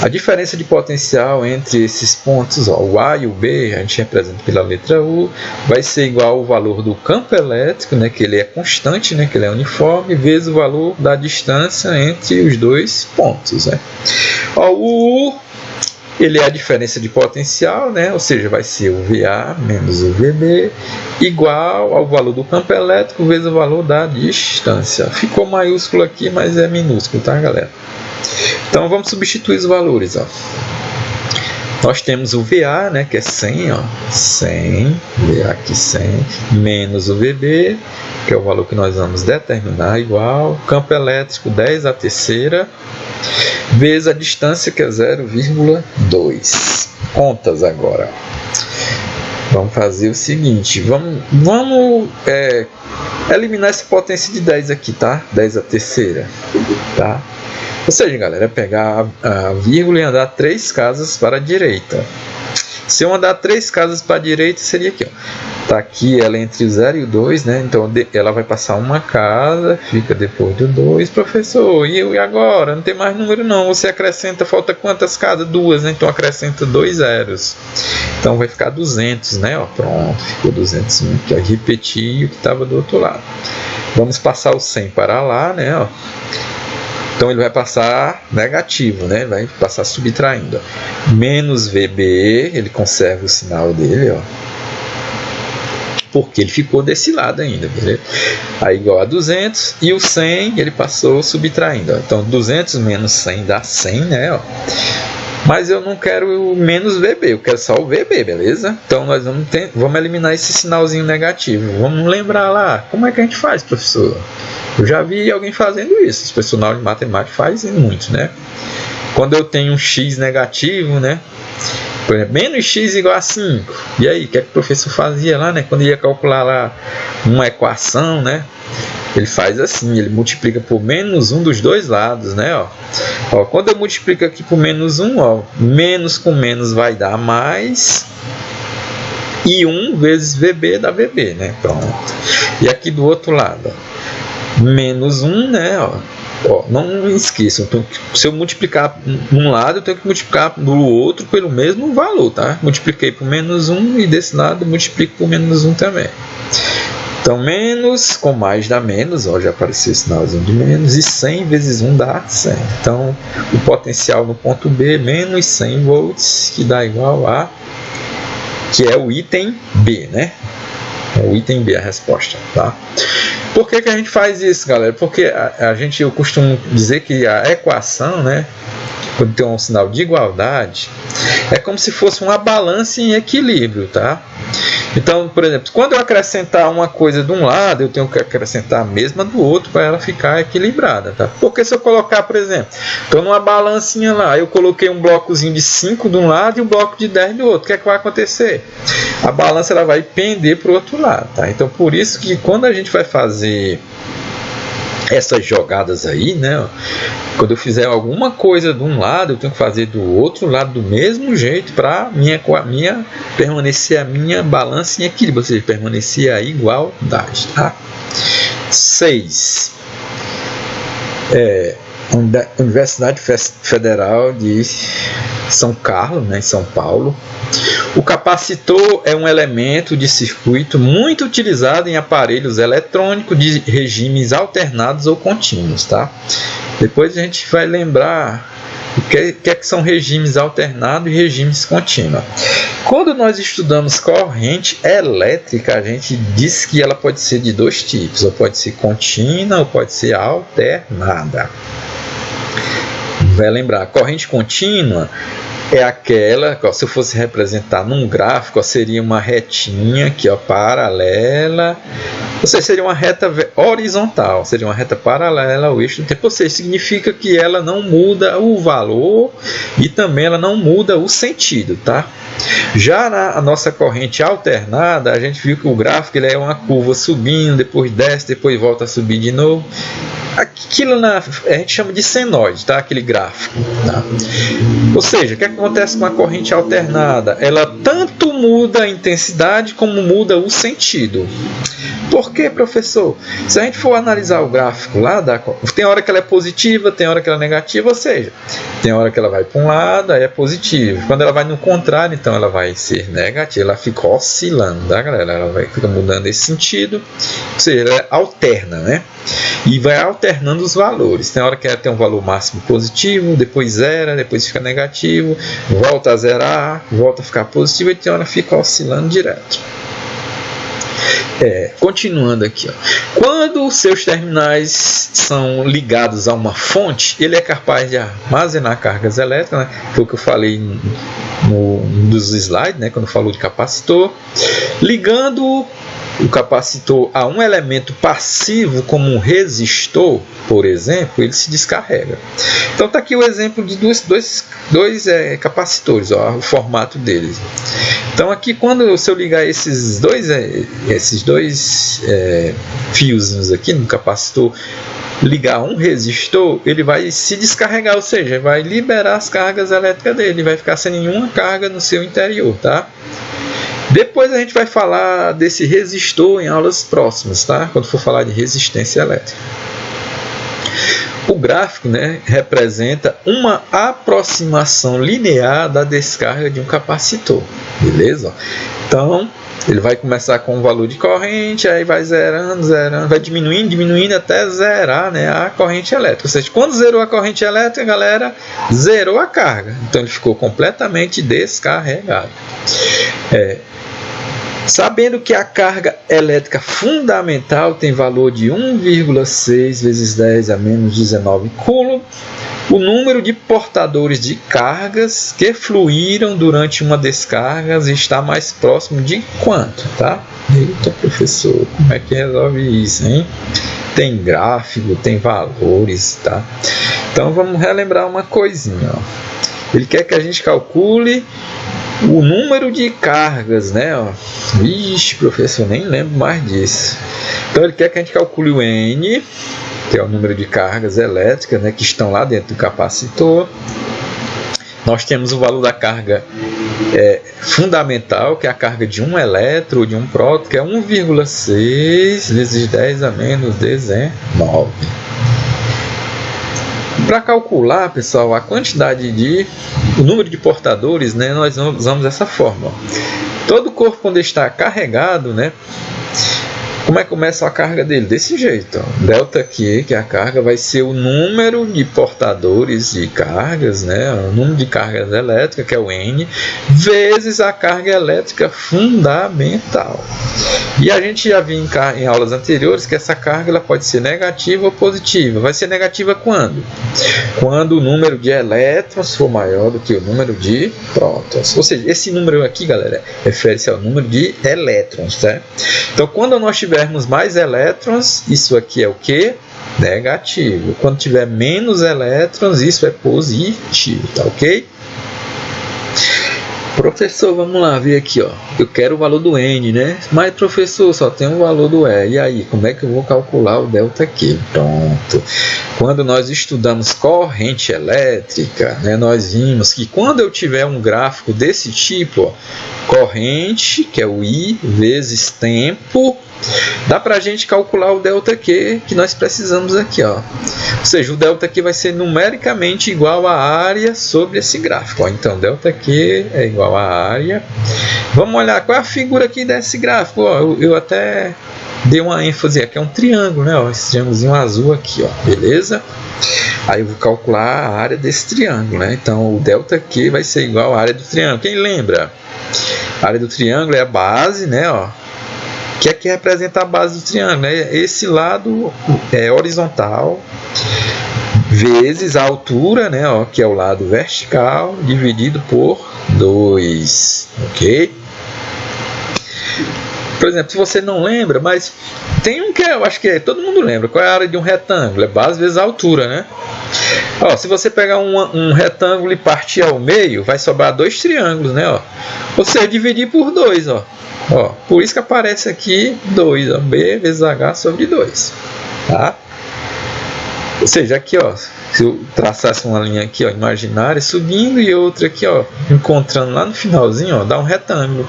A diferença de potencial entre esses pontos, ó, o A e o B, a gente representa pela letra U, vai ser igual ao valor do campo elétrico, né, que ele é constante, né, que ele é uniforme, vezes o valor da distância entre os dois pontos, né. Ó, o U, ele é a diferença de potencial, né? Ou seja, vai ser o VA menos o VB igual ao valor do campo elétrico vezes o valor da distância. Ficou maiúsculo aqui, mas é minúsculo, tá, galera? Então vamos substituir os valores, ó. Nós temos o VA, né, que é 100, ó, 100, VA aqui 100, menos o VB, que é o valor que nós vamos determinar, igual, campo elétrico 10 a terceira, vezes a distância, que é 0,2. Contas agora. Vamos fazer o seguinte, vamos eliminar essa potência de 10 aqui, tá? 10 a terceira, tá? Ou seja, galera, pegar a vírgula e andar 3 casas para a direita. Se eu andar 3 casas para a direita, seria aqui, ó. Tá aqui ela entre o 0 e o 2, né? Então ela vai passar uma casa, fica depois do 2. Professor, e agora? Não tem mais número não. Você acrescenta, falta quantas casas? 2, né? Então acrescenta 2 zeros. Então vai ficar 200, né? Ó, pronto, ficou 201. Aqui, ó, repetir o que estava do outro lado. Vamos passar o 100 para lá, né? Ó. Então ele vai passar negativo, né? Vai passar subtraindo. Ó. Menos VB, ele conserva o sinal dele, ó. Porque ele ficou desse lado ainda, beleza? Aí igual a 200 e o 100 ele passou subtraindo, ó. Então 200 menos 100 dá 100, né? Ó. Mas eu não quero o menos VB, eu quero só o VB, beleza? Então nós vamos eliminar esse sinalzinho negativo. Vamos lembrar lá, como é que a gente faz, professor? Eu já vi alguém fazendo isso, os pessoal de matemática fazem muito, né? Quando eu tenho um x negativo, né? Por exemplo, menos x igual a 5. E aí, o que é que o professor fazia lá, né? Quando ia calcular lá uma equação, né? Ele faz assim, ele multiplica por menos 1 dos dois lados, né? Ó, quando eu multiplico aqui por menos 1, ó, menos com menos vai dar mais. E 1 vezes VB dá VB, né? Pronto. E aqui do outro lado, ó, menos 1, né? Ó, não esqueçam, então, se eu multiplicar num lado, eu tenho que multiplicar no outro pelo mesmo valor, tá? Multipliquei por menos 1 e desse lado multiplico por menos 1 também. Então, menos com mais dá menos, ó, já apareceu o sinalzinho de menos, e 100 vezes 1 dá 100. Então, o potencial no ponto B, menos 100 volts, que dá igual a, que é o item B, né? É o item B a resposta, tá? Por que a gente faz isso, galera? Porque eu costumo dizer que a equação, né, quando tem um sinal de igualdade, é como se fosse uma balança em equilíbrio, tá? Então, por exemplo, quando eu acrescentar uma coisa de um lado, eu tenho que acrescentar a mesma do outro para ela ficar equilibrada, tá? Porque se eu colocar, por exemplo, estou numa balancinha lá, eu coloquei um blocozinho de 5 de um lado e um bloco de 10 do outro, o que é que vai acontecer? A balança ela vai pender para o outro lado, tá? Então, por isso que quando a gente vai fazer essas jogadas aí, né? Quando eu fizer alguma coisa de um lado, eu tenho que fazer do outro lado do mesmo jeito para permanecer a minha balança em equilíbrio, ou seja, permanecer a igualdade, tá? 6. Universidade Federal de São Carlos, né, em São Paulo. O capacitor é um elemento de circuito muito utilizado em aparelhos eletrônicos de regimes alternados ou contínuos, tá? Depois a gente vai lembrar o que são regimes alternados e regimes contínuos. Quando nós estudamos corrente elétrica, a gente diz que ela pode ser de dois tipos, ou pode ser contínua ou pode ser alternada. Vai lembrar, a corrente contínua é aquela, se eu fosse representar num gráfico, seria uma retinha aqui, ó, paralela, ou seja, seria uma reta horizontal, seria uma reta paralela ao eixo do tempo, ou seja, significa que ela não muda o valor e também ela não muda o sentido, tá? Já na nossa corrente alternada, a gente viu que o gráfico ele é uma curva subindo, depois desce, depois volta a subir de novo. Aquilo a gente chama de senoide, tá? Aquele gráfico, tá? Ou seja, o que acontece com a corrente alternada? Ela tanto muda a intensidade como muda o sentido. Por que, professor? Se a gente for analisar o gráfico lá, tem hora que ela é positiva, tem hora que ela é negativa, ou seja, tem hora que ela vai para um lado, aí é positivo. Quando ela vai no contrário, então ela vai ser negativa, ela fica oscilando, tá, galera? Ela fica mudando esse sentido, ou seja, ela alterna, né? E vai alternando os valores. Tem hora que ela tem um valor máximo positivo, depois zera, depois fica negativo, volta a zerar, volta a ficar positivo, e tem hora que fica oscilando direto. Continuando aqui, ó. Quando os seus terminais são ligados a uma fonte, ele é capaz de armazenar cargas elétricas, né? Foi o que eu falei nos slides, né? Quando falou de capacitor. Ligando o capacitor a um elemento passivo como um resistor, por exemplo, ele se descarrega. Então está aqui o exemplo de dois capacitores, ó, o formato deles. Então aqui se eu ligar esses dois fiozinhos aqui no capacitor, ligar um resistor, ele vai se descarregar, ou seja, vai liberar as cargas elétricas dele, vai ficar sem nenhuma carga no seu interior, tá? Depois a gente vai falar desse resistor em aulas próximas, tá? Quando for falar de resistência elétrica. O gráfico, né, representa uma aproximação linear da descarga de um capacitor, beleza? Então, ele vai começar com um valor de corrente, aí vai zerando, vai diminuindo até zerar, né, a corrente elétrica. Ou seja, quando zerou a corrente elétrica, galera, zerou a carga. Então, ele ficou completamente descarregado. Sabendo que a carga elétrica fundamental tem valor de 1,6 vezes 10 a menos 19 coulomb, o número de portadores de cargas que fluíram durante uma descarga está mais próximo de quanto, tá? Eita, professor, como é que resolve isso, hein? Tem gráfico, tem valores, tá? Então vamos relembrar uma coisinha, ó. Ele quer que a gente calcule o número de cargas, né? Ó. Vixe, professor, nem lembro mais disso. Então ele quer que a gente calcule o N, que é o número de cargas elétricas, né, que estão lá dentro do capacitor. Nós temos o valor da carga fundamental, que é a carga de um elétron ou de um próton, que é 1,6 vezes 10 a menos 19. Para calcular, pessoal, a quantidade o número de portadores, né, nós usamos essa fórmula. Todo corpo, quando está carregado, né, como é que começa a carga dele? Desse jeito, ó. Delta Q, que é a carga, vai ser o número de portadores de cargas, né, o número de cargas elétricas, que é o N, vezes a carga elétrica fundamental. E a gente já viu em aulas anteriores que essa carga ela pode ser negativa ou positiva. Vai ser negativa quando? Quando o número de elétrons for maior do que o número de prótons. Ou seja, esse número aqui, galera, refere-se ao número de elétrons, tá? Então, quando nós tivermos mais elétrons, isso aqui é o quê? Negativo. Quando tiver menos elétrons, isso é positivo, tá ok? Professor, vamos lá ver aqui, ó. Eu quero o valor do N, né? Mas, professor, só tem o valor do E. E aí, como é que eu vou calcular o delta Q? Pronto. Quando nós estudamos corrente elétrica, né, nós vimos que quando eu tiver um gráfico desse tipo, ó, corrente, que é o I, vezes tempo, dá para a gente calcular o delta Q que nós precisamos aqui, ó. Ou seja, o delta Q vai ser numericamente igual à área sobre esse gráfico, ó. Então, delta Q é igual à área. Vamos olhar qual é a figura aqui desse gráfico, ó. Eu até dei uma ênfase aqui, é um triângulo, né? Ó, esse triângulozinho azul aqui, ó. Beleza? Aí eu vou calcular a área desse triângulo, né? Então, o delta Q vai ser igual à área do triângulo. Quem lembra? A área do triângulo é a base, né? Ó, que aqui representa a base do triângulo, né? Esse lado é horizontal vezes a altura, né? Ó, que é o lado vertical, dividido por 2, ok? Por exemplo, se você não lembra, mas tem um que eu acho que todo mundo lembra. Qual é a área de um retângulo? É base vezes a altura, né? Ó, se você pegar um retângulo e partir ao meio, vai sobrar dois triângulos, né? Ó. Ou seja, dividir por 2, ó. Ó, por isso que aparece aqui 2, ó, B vezes H sobre 2, tá? Ou seja, aqui, ó, se eu traçasse uma linha aqui, ó, imaginária, subindo, e outra aqui, ó, encontrando lá no finalzinho, ó, dá um retângulo.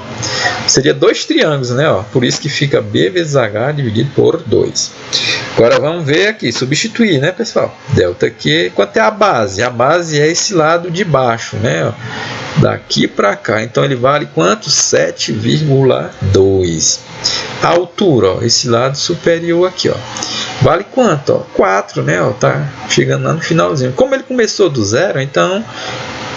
Seria dois triângulos, né, ó? Por isso que fica B vezes H dividido por 2. Agora vamos ver aqui, substituir, né, pessoal? Delta Q, quanto é a base? A base é esse lado de baixo, né, ó, daqui para cá. Então ele vale quanto? 7,2. A altura, ó, esse lado superior aqui, ó, vale quanto? Ó, 4, né? Ó, tá chegando lá no finalzinho. Como ele começou do zero, então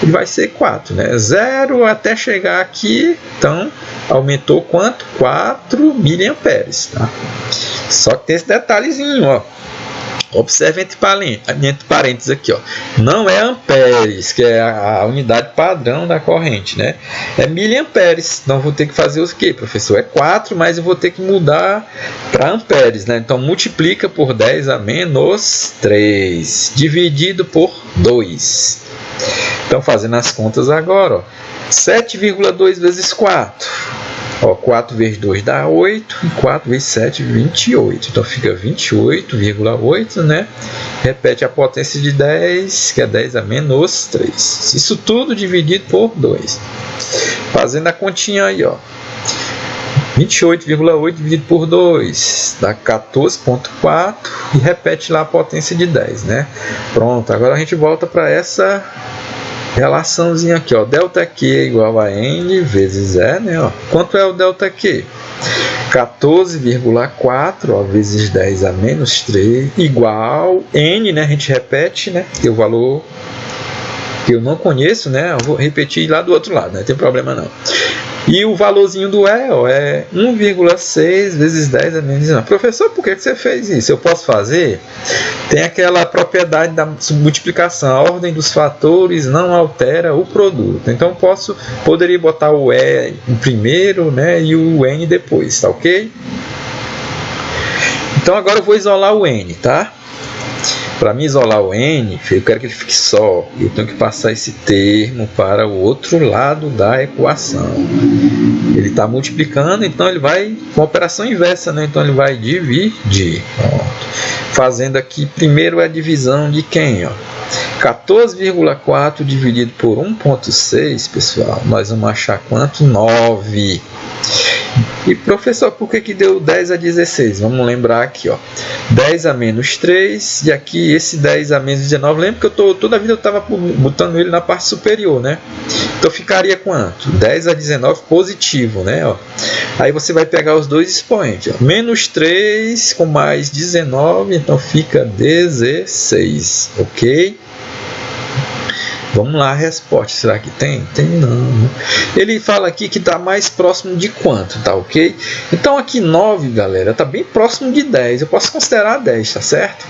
ele vai ser 4, né? 0 até chegar aqui, então aumentou quanto? 4 miliamperes, tá? Só que tem esse detalhezinho, ó. Observe entre parênteses aqui, ó. Não é amperes, que é a unidade padrão da corrente, né? É miliamperes. Então vou ter que fazer o quê, professor? É 4, mas eu vou ter que mudar para amperes, né? Então multiplica por 10 a menos 3, dividido por 2. Então fazendo as contas agora, ó. 7,2 vezes 4. Ó, 4 vezes 2 dá 8, e 4 vezes 7, 28. Então fica 28,8, né? Repete a potência de 10, que é 10 a menos 3. Isso tudo dividido por 2. Fazendo a continha aí, ó. 28,8 dividido por 2 dá 14,4 e repete lá a potência de 10, né? Pronto, agora a gente volta para essa relaçãozinha aqui, ó. Delta Q igual a N vezes E, né? Ó. Quanto é o delta Q? 14,4 vezes 10 a menos 3 igual N, né? A gente repete, né? Que o valor que eu não conheço, né? Eu vou repetir lá do outro lado, né? Não tem problema não. E o valorzinho do E, ó, é 1,6 vezes 10 a menos 19. Professor, por que você fez isso? Eu posso fazer? Tem aquela propriedade da multiplicação. A ordem dos fatores não altera o produto. Então, poderia botar o E em primeiro, né, e o N depois, tá ok? Então, agora eu vou isolar o N, tá? Para mim isolar o N, eu quero que ele fique só. Eu tenho que passar esse termo para o outro lado da equação. Ele está multiplicando, então ele vai com a operação inversa, né? Então ele vai dividir. Pronto. Fazendo aqui, primeiro a divisão de quem? 14,4 dividido por 1,6, pessoal. Nós vamos achar quanto? 9. E professor, por que deu 10 a 16? Vamos lembrar aqui, ó. 10 a menos 3, e aqui esse 10 a menos 19, lembra que toda a vida eu estava botando ele na parte superior, né? Então ficaria quanto? 10 a 19 positivo, né? Ó. Aí você vai pegar os dois expoentes, ó. Menos 3 com mais 19, então fica 16, ok? Vamos lá, a resposta. Será que tem? Tem não. Ele fala aqui que está mais próximo de quanto, tá ok? Então aqui 9, galera, está bem próximo de 10. Eu posso considerar 10, tá certo?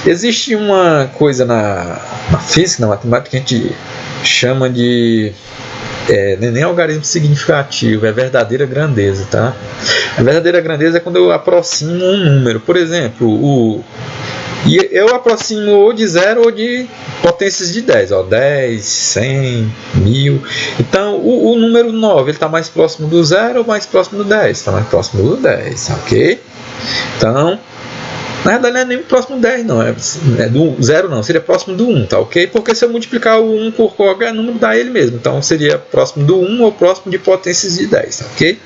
Existe uma coisa na física, na matemática, que a gente chama de... nem algarismo significativo, é verdadeira grandeza, tá? A verdadeira grandeza é quando eu aproximo um número. Por exemplo, e eu aproximo ou de 0 ou de potências de 10, ó, 10, 100, 1000. Então, o número 9 está mais próximo do 0 ou mais próximo do 10? Está mais próximo do 10, ok? Então, na verdade não é nem próximo do 10, não. É do 0 não, seria próximo do 1, tá ok? Porque se eu multiplicar o 1 por qualquer número, dá ele mesmo. Então, seria próximo do 1 ou próximo de potências de 10, tá ok?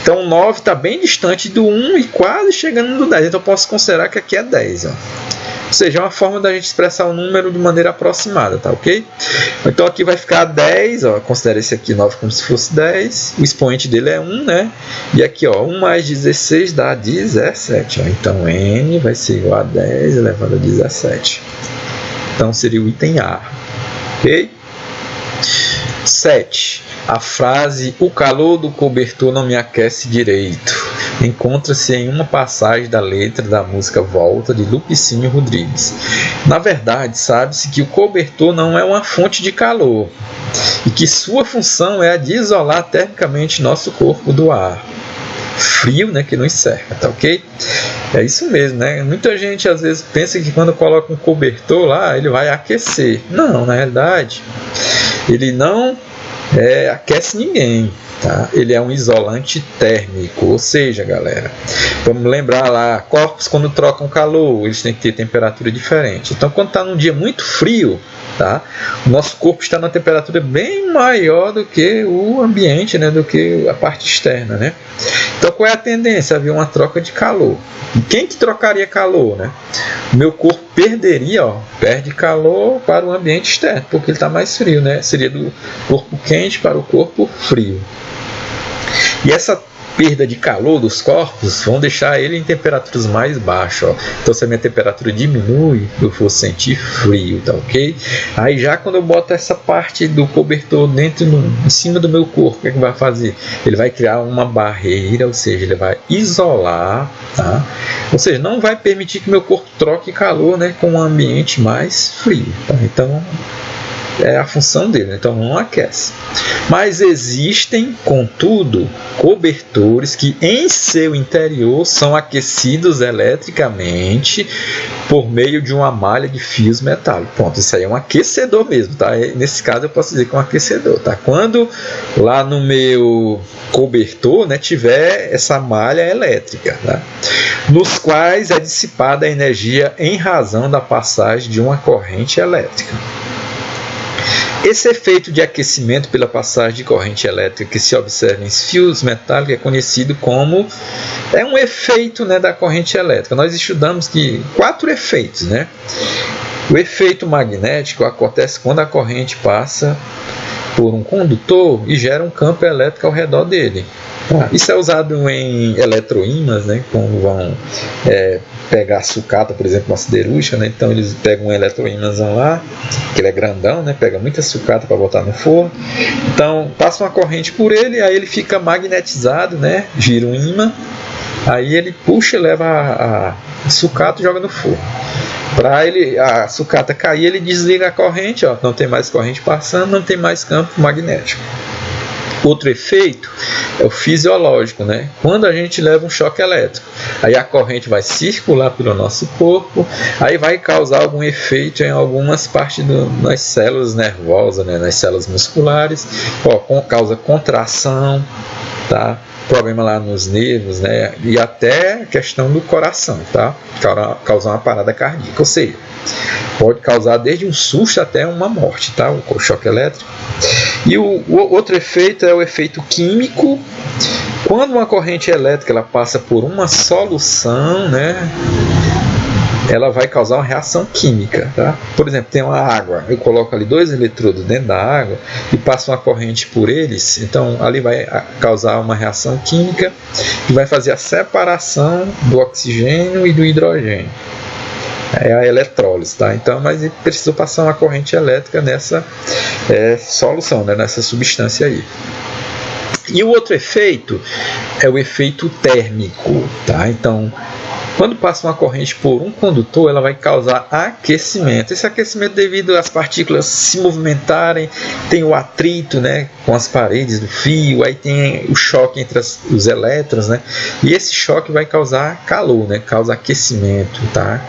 Então, o 9 está bem distante do 1 e quase chegando no 10. Então, eu posso considerar que aqui é 10, ó. Ou seja, é uma forma da gente expressar o número de maneira aproximada, tá ok? Então aqui vai ficar 10, ó, considera esse aqui 9 como se fosse 10, o expoente dele é 1, né? E aqui, ó, 1 mais 16 dá 17, ó. Então N vai ser igual a 10 elevado a 17. Então seria o item A, ok? 7. A frase "o calor do cobertor não me aquece direito" encontra-se em uma passagem da letra da música Volta, de Lupicínio Rodrigues. Na verdade, sabe-se que o cobertor não é uma fonte de calor e que sua função é a de isolar termicamente nosso corpo do ar frio, né, que nos cerca, tá ok? É isso mesmo, né? Muita gente às vezes pensa que quando coloca um cobertor lá, ele vai aquecer. Não, na realidade, ele não aquece ninguém. Tá? Ele é um isolante térmico, ou seja, galera, vamos lembrar lá, corpos quando trocam calor, eles têm que ter temperatura diferente. Então, quando está num dia muito frio, tá? O nosso corpo está numa temperatura bem maior do que o ambiente, né? Do que a parte externa, né? Então, qual é a tendência? Havia uma troca de calor. E quem que trocaria calor, né? O meu corpo perde calor para o ambiente externo, porque ele está mais frio, né? Seria do corpo quente para o corpo frio. E essa perda de calor dos corpos vão deixar ele em temperaturas mais baixas, ó. Então, se a minha temperatura diminui, eu vou sentir frio, tá ok? Aí já quando eu boto essa parte do cobertor em cima do meu corpo, o que é que vai fazer? Ele vai criar uma barreira, ou seja, ele vai isolar, tá? Ou seja, não vai permitir que meu corpo troque calor, né, com um ambiente mais frio, tá? Então, é a função dele, então não aquece. Mas existem, contudo, cobertores que em seu interior são aquecidos eletricamente por meio de uma malha de fios metálicos. Pronto, isso aí é um aquecedor mesmo, tá? Nesse caso eu posso dizer que é um aquecedor, tá? Quando lá no meu cobertor, né, tiver essa malha elétrica, tá? Nos quais é dissipada a energia em razão da passagem de uma corrente elétrica. Esse efeito de aquecimento pela passagem de corrente elétrica que se observa em fios metálicos é conhecido como um efeito, né, da corrente elétrica. Nós estudamos 4 efeitos, né? O efeito magnético acontece quando a corrente passa por um condutor e gera um campo elétrico ao redor dele. Isso é usado em eletroímãs, né, quando vão pegar sucata, por exemplo, uma siderúrgica, né? Então eles pegam um eletroímãzão lá, que ele é grandão, né? Pega muita sucata para botar no forno. Então passa uma corrente por ele, aí ele fica magnetizado, né? Gira um ímã, aí ele puxa e leva a sucata e joga no forno. Para a sucata cair, ele desliga a corrente, ó, não tem mais corrente passando, não tem mais campo magnético. Outro efeito é o fisiológico, né? Quando a gente leva um choque elétrico, aí a corrente vai circular pelo nosso corpo, aí vai causar algum efeito em algumas partes das células nervosas, né? Nas células musculares, causa contração, tá? Problema lá nos nervos, né? E até questão do coração, tá? Causar uma parada cardíaca, ou seja, pode causar desde um susto até uma morte, tá? O choque elétrico. E o outro efeito é o efeito químico. Quando uma corrente elétrica ela passa por uma solução, né, ela vai causar uma reação química, tá? Por exemplo, tem uma água, eu coloco ali 2 eletrodos dentro da água e passo uma corrente por eles, então ali vai causar uma reação química e vai fazer a separação do oxigênio e do hidrogênio. É a eletrólise, tá? Então, mas ele precisou passar uma corrente elétrica nessa solução, né? Nessa substância aí. E o outro efeito é o efeito térmico, tá? Então, quando passa uma corrente por um condutor, ela vai causar aquecimento. Esse aquecimento devido às partículas se movimentarem, tem o atrito, né, com as paredes do fio, aí tem o choque entre os elétrons, né, e esse choque vai causar calor, né, causa aquecimento, tá?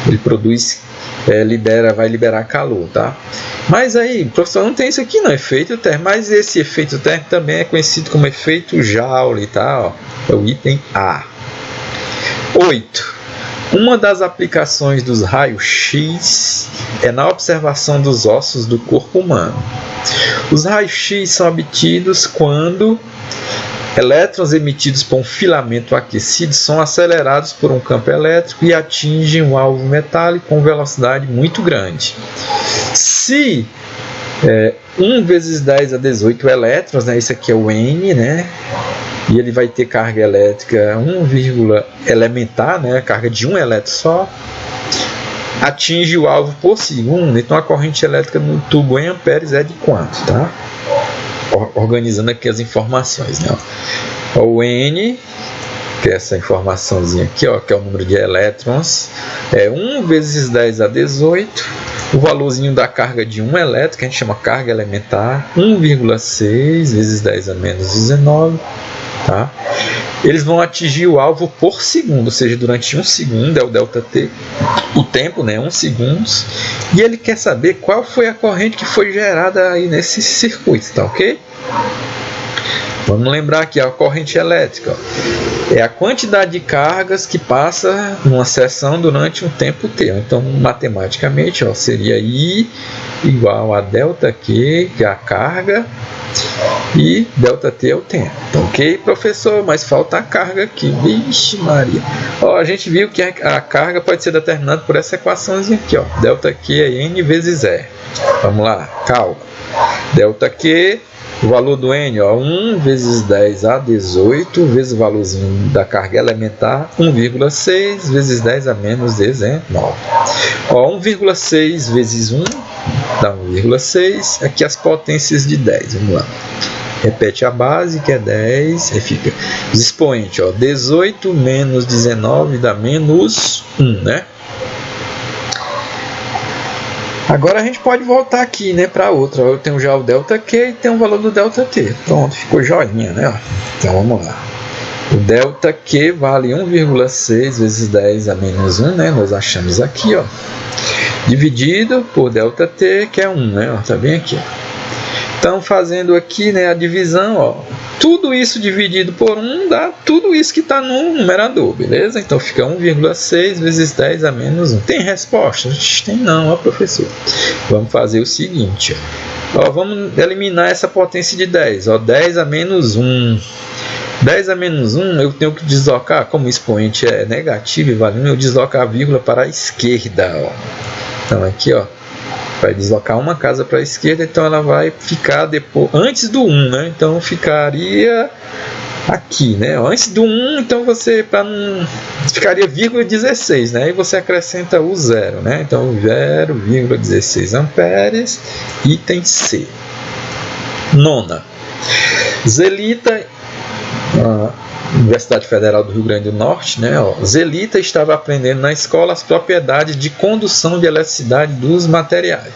Ele produz, vai liberar calor, tá? Mas aí, professor, não tem isso aqui não, efeito térmico, mas esse efeito térmico também é conhecido como efeito Joule, tá? Ó, é o item A. 8. Uma das aplicações dos raios-x é na observação dos ossos do corpo humano. Os raios-x são obtidos quando elétrons emitidos por um filamento aquecido são acelerados por um campo elétrico e atingem um alvo metálico com velocidade muito grande. Se 1 vezes 10 a 18 elétrons, né, esse aqui é o N, né? E ele vai ter carga elétrica 1, elementar, né, carga de 1 elétron só, atinge o alvo por segundo. Então a corrente elétrica no tubo em amperes é de quanto, tá? Organizando aqui as informações, né? O N, que é essa informaçãozinha aqui, ó, que é o número de elétrons, é 1 vezes 10 a 18, o valorzinho da carga de 1 elétron, que a gente chama carga elementar, 1,6 vezes 10 a menos 19, tá? Eles vão atingir o alvo por segundo, ou seja, durante 1 segundo, é o ΔT, o tempo, né, 1 segundo, e ele quer saber qual foi a corrente que foi gerada aí nesse circuito, tá ok? Vamos lembrar aqui, a corrente elétrica, ó, é a quantidade de cargas que passa numa seção durante um tempo t. Então, matematicamente, ó, seria I igual a ΔQ, que é a carga, e ΔT é o tempo. Então, ok, professor, mas falta a carga aqui. Vixe Maria. Ó, a gente viu que a carga pode ser determinada por essa equaçãozinha aqui, ó. ΔQ é N vezes E. Vamos lá, cálculo. ΔQ, o valor do N, ó, 1 vezes 10 a 18, vezes o valorzinho da carga elementar, 1,6 vezes 10 a menos 19. Ó, 1,6 vezes 1 dá 1,6. Aqui as potências de 10. Vamos lá. Repete a base, que é 10. Aí fica os expoentes. Ó, 18 menos 19 dá menos 1, né? Agora a gente pode voltar aqui, né, para outra. Eu tenho já o ΔQ e tem o valor do ΔT. Pronto, ficou joinha, né? Então vamos lá. O ΔQ vale 1,6 vezes 10 a menos 1, né? Nós achamos aqui, ó. Dividido por ΔT, que é 1, né? Ó, tá bem aqui. Então, fazendo aqui, né, a divisão, ó. Tudo isso dividido por 1 dá tudo isso que está no numerador, beleza? Então fica 1,6 vezes 10 a menos 1. Tem resposta? Tem não, ó, professor. Vamos fazer o seguinte, ó. Ó, vamos eliminar essa potência de 10. Ó, 10 a menos 1. 10 a menos 1 eu tenho que deslocar, como o expoente é negativo e vale 1, eu desloco a vírgula para a esquerda. Ó. Então aqui, ó, vai deslocar uma casa para a esquerda, então ela vai ficar depois, antes do 1, né? Então ficaria aqui, né? Antes do 1, então você ficaria vírgula 16, né? Aí você acrescenta o 0, né? Então 0,16 amperes, item C. Nona. Zelita, Universidade Federal do Rio Grande do Norte, né? Zelita estava aprendendo na escola as propriedades de condução de eletricidade dos materiais.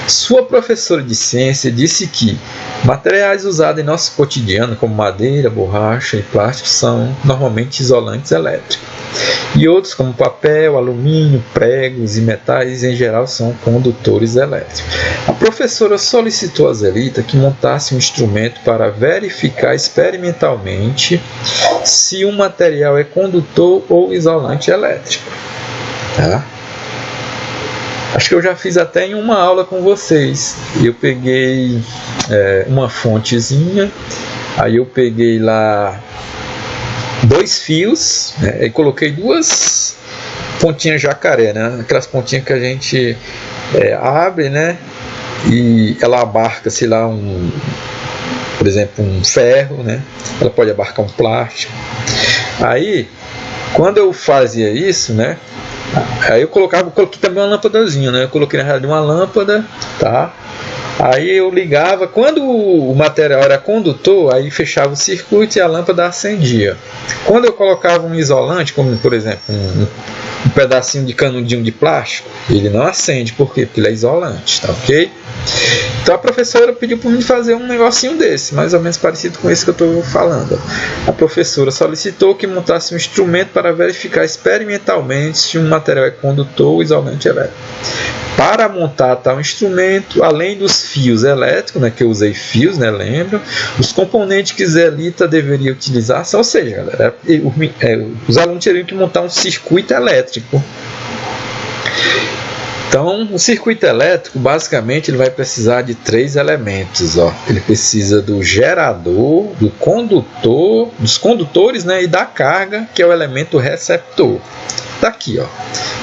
Sua professora de ciência disse que materiais usados em nosso cotidiano, como madeira, borracha e plástico, são normalmente isolantes elétricos. E outros, como papel, alumínio, pregos e metais, em geral, são condutores elétricos. A professora solicitou a Zelita que montasse um instrumento para verificar experimentalmente se um material é condutor ou isolante elétrico. Tá? Acho que eu já fiz até em uma aula com vocês. Eu peguei uma fontezinha, aí eu peguei lá 2 fios, né, e coloquei 2 pontinhas jacaré, né, aquelas pontinhas que a gente abre, né, e ela abarca, sei lá, por exemplo, um ferro, né, ela pode abarcar um plástico. Aí, quando eu fazia isso, né, aí eu coloquei também uma lâmpadazinha, né, eu coloquei na realidade uma lâmpada, tá? Aí eu ligava, quando o material era condutor, aí fechava o circuito e a lâmpada acendia. Quando eu colocava um isolante, como por exemplo um pedacinho de canudinho de plástico, ele não acende. Por quê? Porque ele é isolante, tá ok? Então a professora pediu para mim fazer um negocinho desse, mais ou menos parecido com esse que eu estou falando. A professora solicitou que montasse um instrumento para verificar experimentalmente se um material é condutor ou isolante elétrico. Para montar tal instrumento, além dos fios elétricos, né, que eu usei fios, né, lembra? Os componentes que Zelita deveria utilizar, ou seja, galera, os alunos teriam que montar um circuito elétrico. Então, o circuito elétrico, basicamente, ele vai precisar de 3 elementos. Ó. Ele precisa do gerador, do condutor, dos condutores, né, e da carga, que é o elemento receptor. Tá aqui, ó.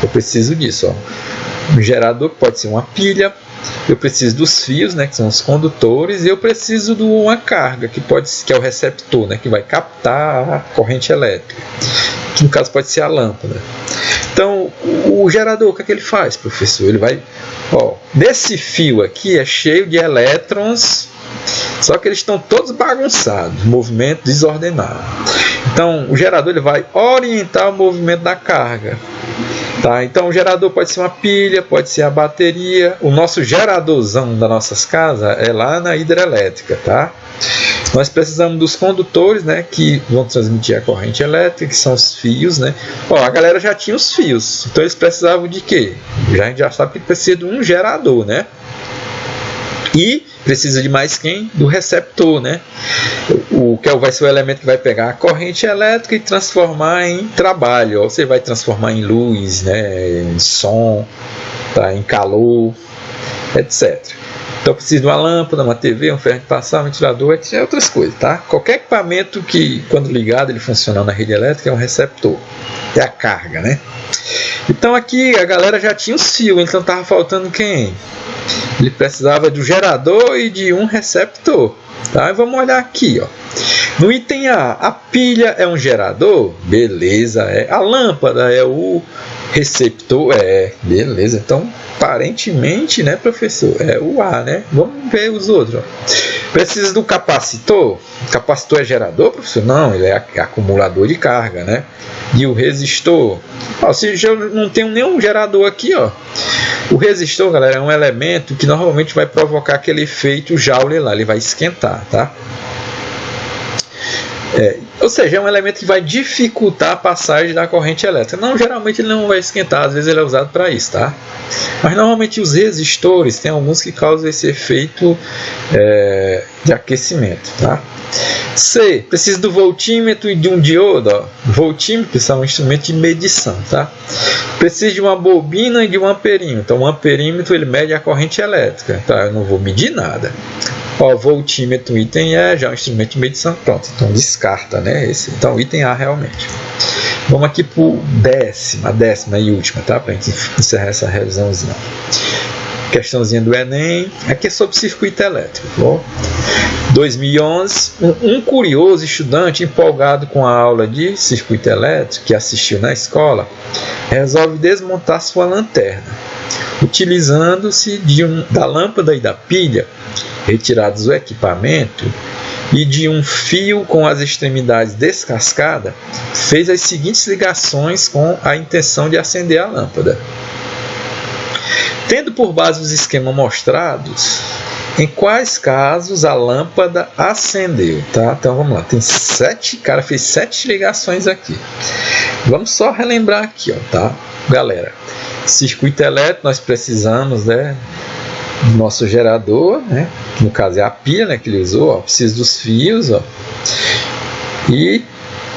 Eu preciso disso, ó. Um gerador que pode ser uma pilha, eu preciso dos fios, né, que são os condutores, e eu preciso de uma carga, que é o receptor, né, que vai captar a corrente elétrica, que no caso pode ser a lâmpada. Então, o gerador, o que é que ele faz, professor? Ele vai, ó, nesse fio aqui é cheio de elétrons, só que eles estão todos bagunçados, movimento desordenado. Então, o gerador ele vai orientar o movimento da carga. Tá? Então o gerador pode ser uma pilha, pode ser a bateria. O nosso geradorzão das nossas casas é lá na hidrelétrica, tá? Nós precisamos dos condutores, né, que vão transmitir a corrente elétrica, que são os fios, né? Ó, a galera já tinha os fios, então eles precisavam de quê? A gente já sabe que precisa de um gerador, né? E precisa de mais quem? Do receptor, né? O que vai ser o elemento que vai pegar a corrente elétrica e transformar em trabalho. Ou você vai transformar em luz, né? Em som, tá? Em calor, etc. Então precisa de uma lâmpada, uma TV, um ferro de passar, um ventilador, etc. Outras coisas, tá? Qualquer equipamento que, quando ligado, ele funciona na rede elétrica é um receptor. É a carga, né? Então aqui a galera já tinha os fios, então estava faltando quem? Ele precisava do gerador e de um receptor. Tá? E vamos olhar aqui, ó. No item A pilha é um gerador? Beleza. A lâmpada é o receptor? Beleza. Então, aparentemente, né, professor? É o A, né? Vamos ver os outros. Ó. Precisa do capacitor? O capacitor é gerador, professor? Não, ele é acumulador de carga, né? E o resistor? Ó, se eu não tenho nenhum gerador aqui, ó. O resistor, galera, é um elemento que normalmente vai provocar aquele efeito Joule lá, ele vai esquentar, tá? Ou seja, é um elemento que vai dificultar a passagem da corrente elétrica. Não, geralmente ele não vai esquentar, às vezes ele é usado para isso, tá? Mas normalmente os resistores, tem alguns que causam esse efeito de aquecimento, tá? C, precisa do voltímetro e de um diodo. Ó. Voltímetro é um instrumento de medição, tá? Precisa de uma bobina e de um amperímetro. Então, o amperímetro ele mede a corrente elétrica, tá? Eu não vou medir nada. Ó, voltímetro, item E, já é um instrumento de medição, pronto. Então, descarta, né? Esse, então, item A realmente. Vamos aqui para a décima e última, tá? Para a gente encerrar essa revisãozinha. Questãozinha do Enem. Aqui é sobre circuito elétrico. Bom? 2011, um curioso estudante empolgado com a aula de circuito elétrico que assistiu na escola, resolve desmontar sua lanterna, utilizando-se da lâmpada e da pilha, retirados do equipamento, e de um fio com as extremidades descascadas, fez as seguintes ligações com a intenção de acender a lâmpada. Tendo por base os esquemas mostrados, em quais casos a lâmpada acendeu, tá? Então vamos lá, tem 7, cara fez 7 ligações aqui. Vamos só relembrar aqui, ó, tá? Galera, circuito elétrico nós precisamos, né, do nosso gerador, né? Que no caso é a pilha, né, que ele usou, ó, precisa dos fios, ó. E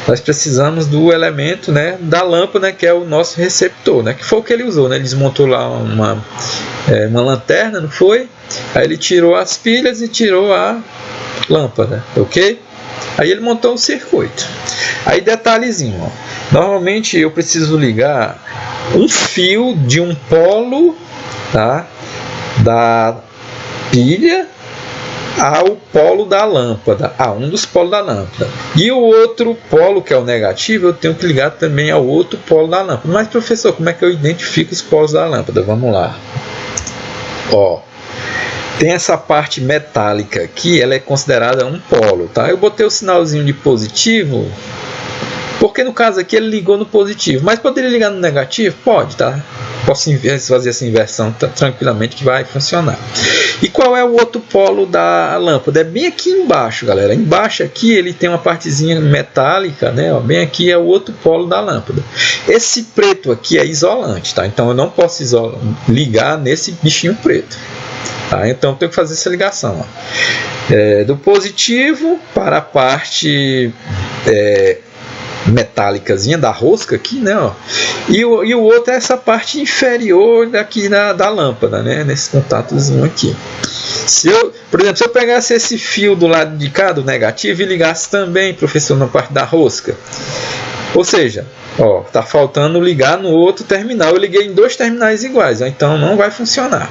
nós precisamos do elemento, né, da lâmpada, né, que é o nosso receptor, né, que foi o que ele usou, né? Ele desmontou lá uma lanterna, não foi? Aí ele tirou as pilhas e tirou a lâmpada, ok? Aí ele montou o circuito. Aí detalhezinho, ó. Normalmente eu preciso ligar um fio de um polo, tá, da pilha ao polo da lâmpada, a um dos polos da lâmpada. E o outro polo, que é o negativo, eu tenho que ligar também ao outro polo da lâmpada. Mas professor, como é que eu identifico os polos da lâmpada? Vamos lá. Ó, tem essa parte metálica aqui, ela é considerada um polo, tá? Eu botei o sinalzinho de positivo, porque no caso aqui ele ligou no positivo, mas poderia ligar no negativo? Pode, tá? Posso fazer essa inversão tranquilamente que vai funcionar. E qual é o outro polo da lâmpada? É bem aqui embaixo, galera. Embaixo aqui ele tem uma partezinha metálica, né? Ó, bem aqui é o outro polo da lâmpada. Esse preto aqui é isolante, tá? Então eu não posso ligar nesse bichinho preto. Tá? Então eu tenho que fazer essa ligação, ó. Do positivo para a parte metálicazinha da rosca aqui, né, ó. E o outro é essa parte inferior daqui da lâmpada, né, nesse contatozinho aqui. Por exemplo, se eu pegasse esse fio do lado de cá, do negativo, e ligasse também, professor, na parte da rosca, ou seja, ó, tá faltando ligar no outro terminal. Eu liguei em 2 terminais iguais, ó, então não vai funcionar.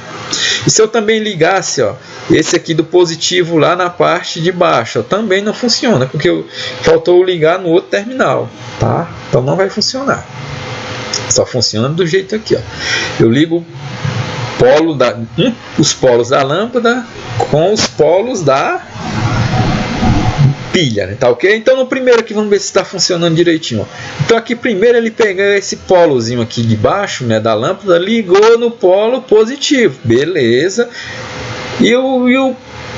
E se eu também ligasse, ó, esse aqui do positivo lá na parte de baixo, ó, também não funciona, porque faltou ligar no outro terminal, tá? Então não vai funcionar. Só funciona do jeito aqui, ó. Eu ligo os polos da lâmpada com os polos da pilha, né? Tá ok? Então no primeiro aqui vamos ver se está funcionando direitinho, ó. Então aqui primeiro ele pegou esse polozinho aqui de baixo, né, da lâmpada, ligou no polo positivo, beleza. E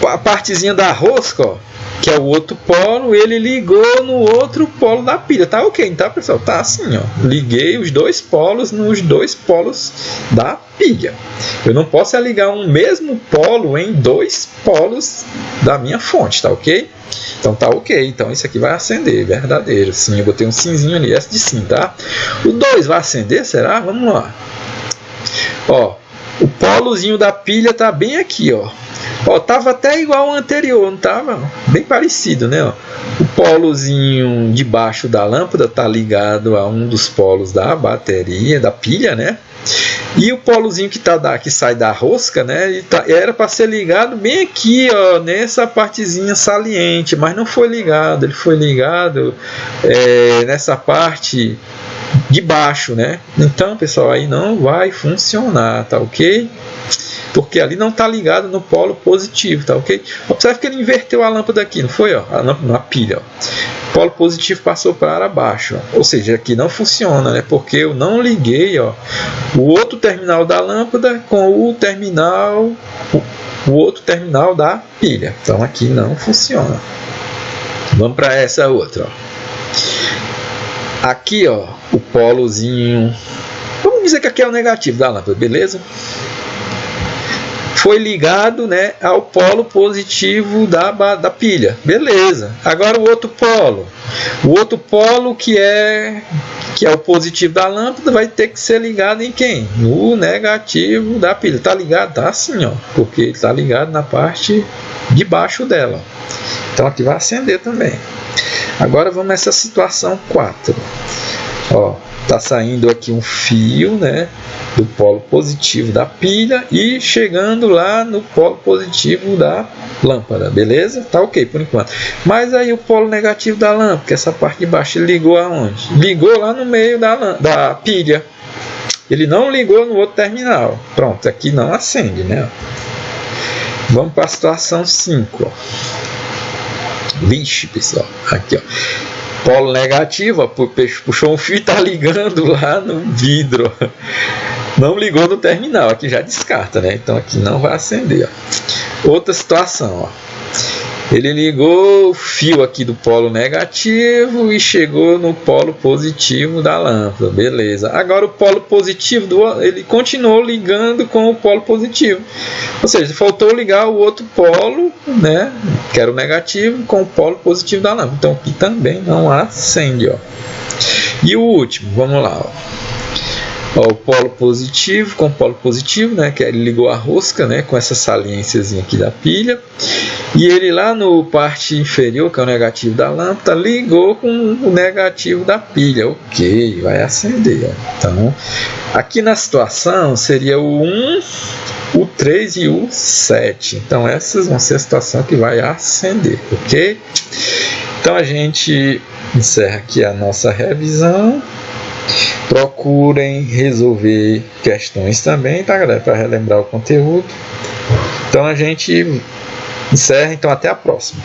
a partezinha da rosca, ó, que é o outro polo, ele ligou no outro polo da pilha, tá ok, tá pessoal? Tá assim, ó, liguei os 2 polos nos 2 polos da pilha. Eu não posso ligar um mesmo polo em 2 polos da minha fonte, tá ok? Então tá ok, então isso aqui vai acender, verdadeiro, sim, eu botei um simzinho ali, essa de sim, tá? O 2 vai acender, será? Vamos lá. Ó, o polozinho da pilha tá bem aqui, ó. Ó, tava até igual ao anterior, não tava? Bem parecido, né? Ó. O polozinho de baixo da lâmpada tá ligado a um dos polos da bateria, da pilha, né? E o polozinho que sai da rosca, né? Era para ser ligado bem aqui, ó, nessa partezinha saliente, mas não foi ligado. Ele foi ligado nessa parte de baixo, né? Então, pessoal, aí não vai funcionar, tá ok? Porque ali não está ligado no polo positivo, tá ok? Observe que ele inverteu a lâmpada aqui, não foi? Ó, a lâmpada na pilha, ó. O polo positivo passou para baixo, ó. Ou seja, aqui não funciona, né? Porque eu não liguei, ó, o outro terminal da lâmpada com o outro terminal da pilha. Então aqui não funciona. Vamos para essa outra, ó. Aqui, ó, o polozinho, vamos dizer que aqui é o negativo da lâmpada, beleza? Foi ligado, né, ao polo positivo da pilha, beleza? Agora o outro polo que é o positivo da lâmpada, vai ter que ser ligado em quem? No negativo da pilha. Tá ligado? Tá assim, ó, porque ele tá ligado na parte de baixo dela. Então aqui vai acender também. Agora vamos nessa situação 4. Ó, tá saindo aqui um fio, né, do polo positivo da pilha e chegando lá no polo positivo da lâmpada, beleza? Tá ok por enquanto. Mas aí o polo negativo da lâmpada, que essa parte de baixo, ele ligou aonde? Ligou lá no meio da pilha. Ele não ligou no outro terminal. Pronto, aqui não acende, né? Vamos para a situação 5. Ó. Vixe, pessoal, aqui, ó. Polo negativo, ó, puxou um fio e está ligando lá no vidro. Não ligou no terminal, aqui já descarta, né? Então aqui não vai acender. Ó. Outra situação, ó. Ele ligou o fio aqui do polo negativo e chegou no polo positivo da lâmpada, beleza. Agora o polo positivo, ele continuou ligando com o polo positivo. Ou seja, faltou ligar o outro polo, né, que era o negativo, com o polo positivo da lâmpada. Então aqui também não acende, ó. E o último, vamos lá, ó. Ó, o polo positivo com o polo positivo, né, que ele ligou a rosca, né, com essa saliênciazinha aqui da pilha, e ele lá no parte inferior, que é o negativo da lâmpada, ligou com o negativo da pilha. Ok, vai acender, ó. Então aqui na situação seria o 1, o 3 e o 7. Então essas vão ser a situação que vai acender, ok? Então a gente encerra aqui a nossa revisão. Procurem resolver questões também, tá, galera? Para relembrar o conteúdo. Então a gente encerra, então até a próxima.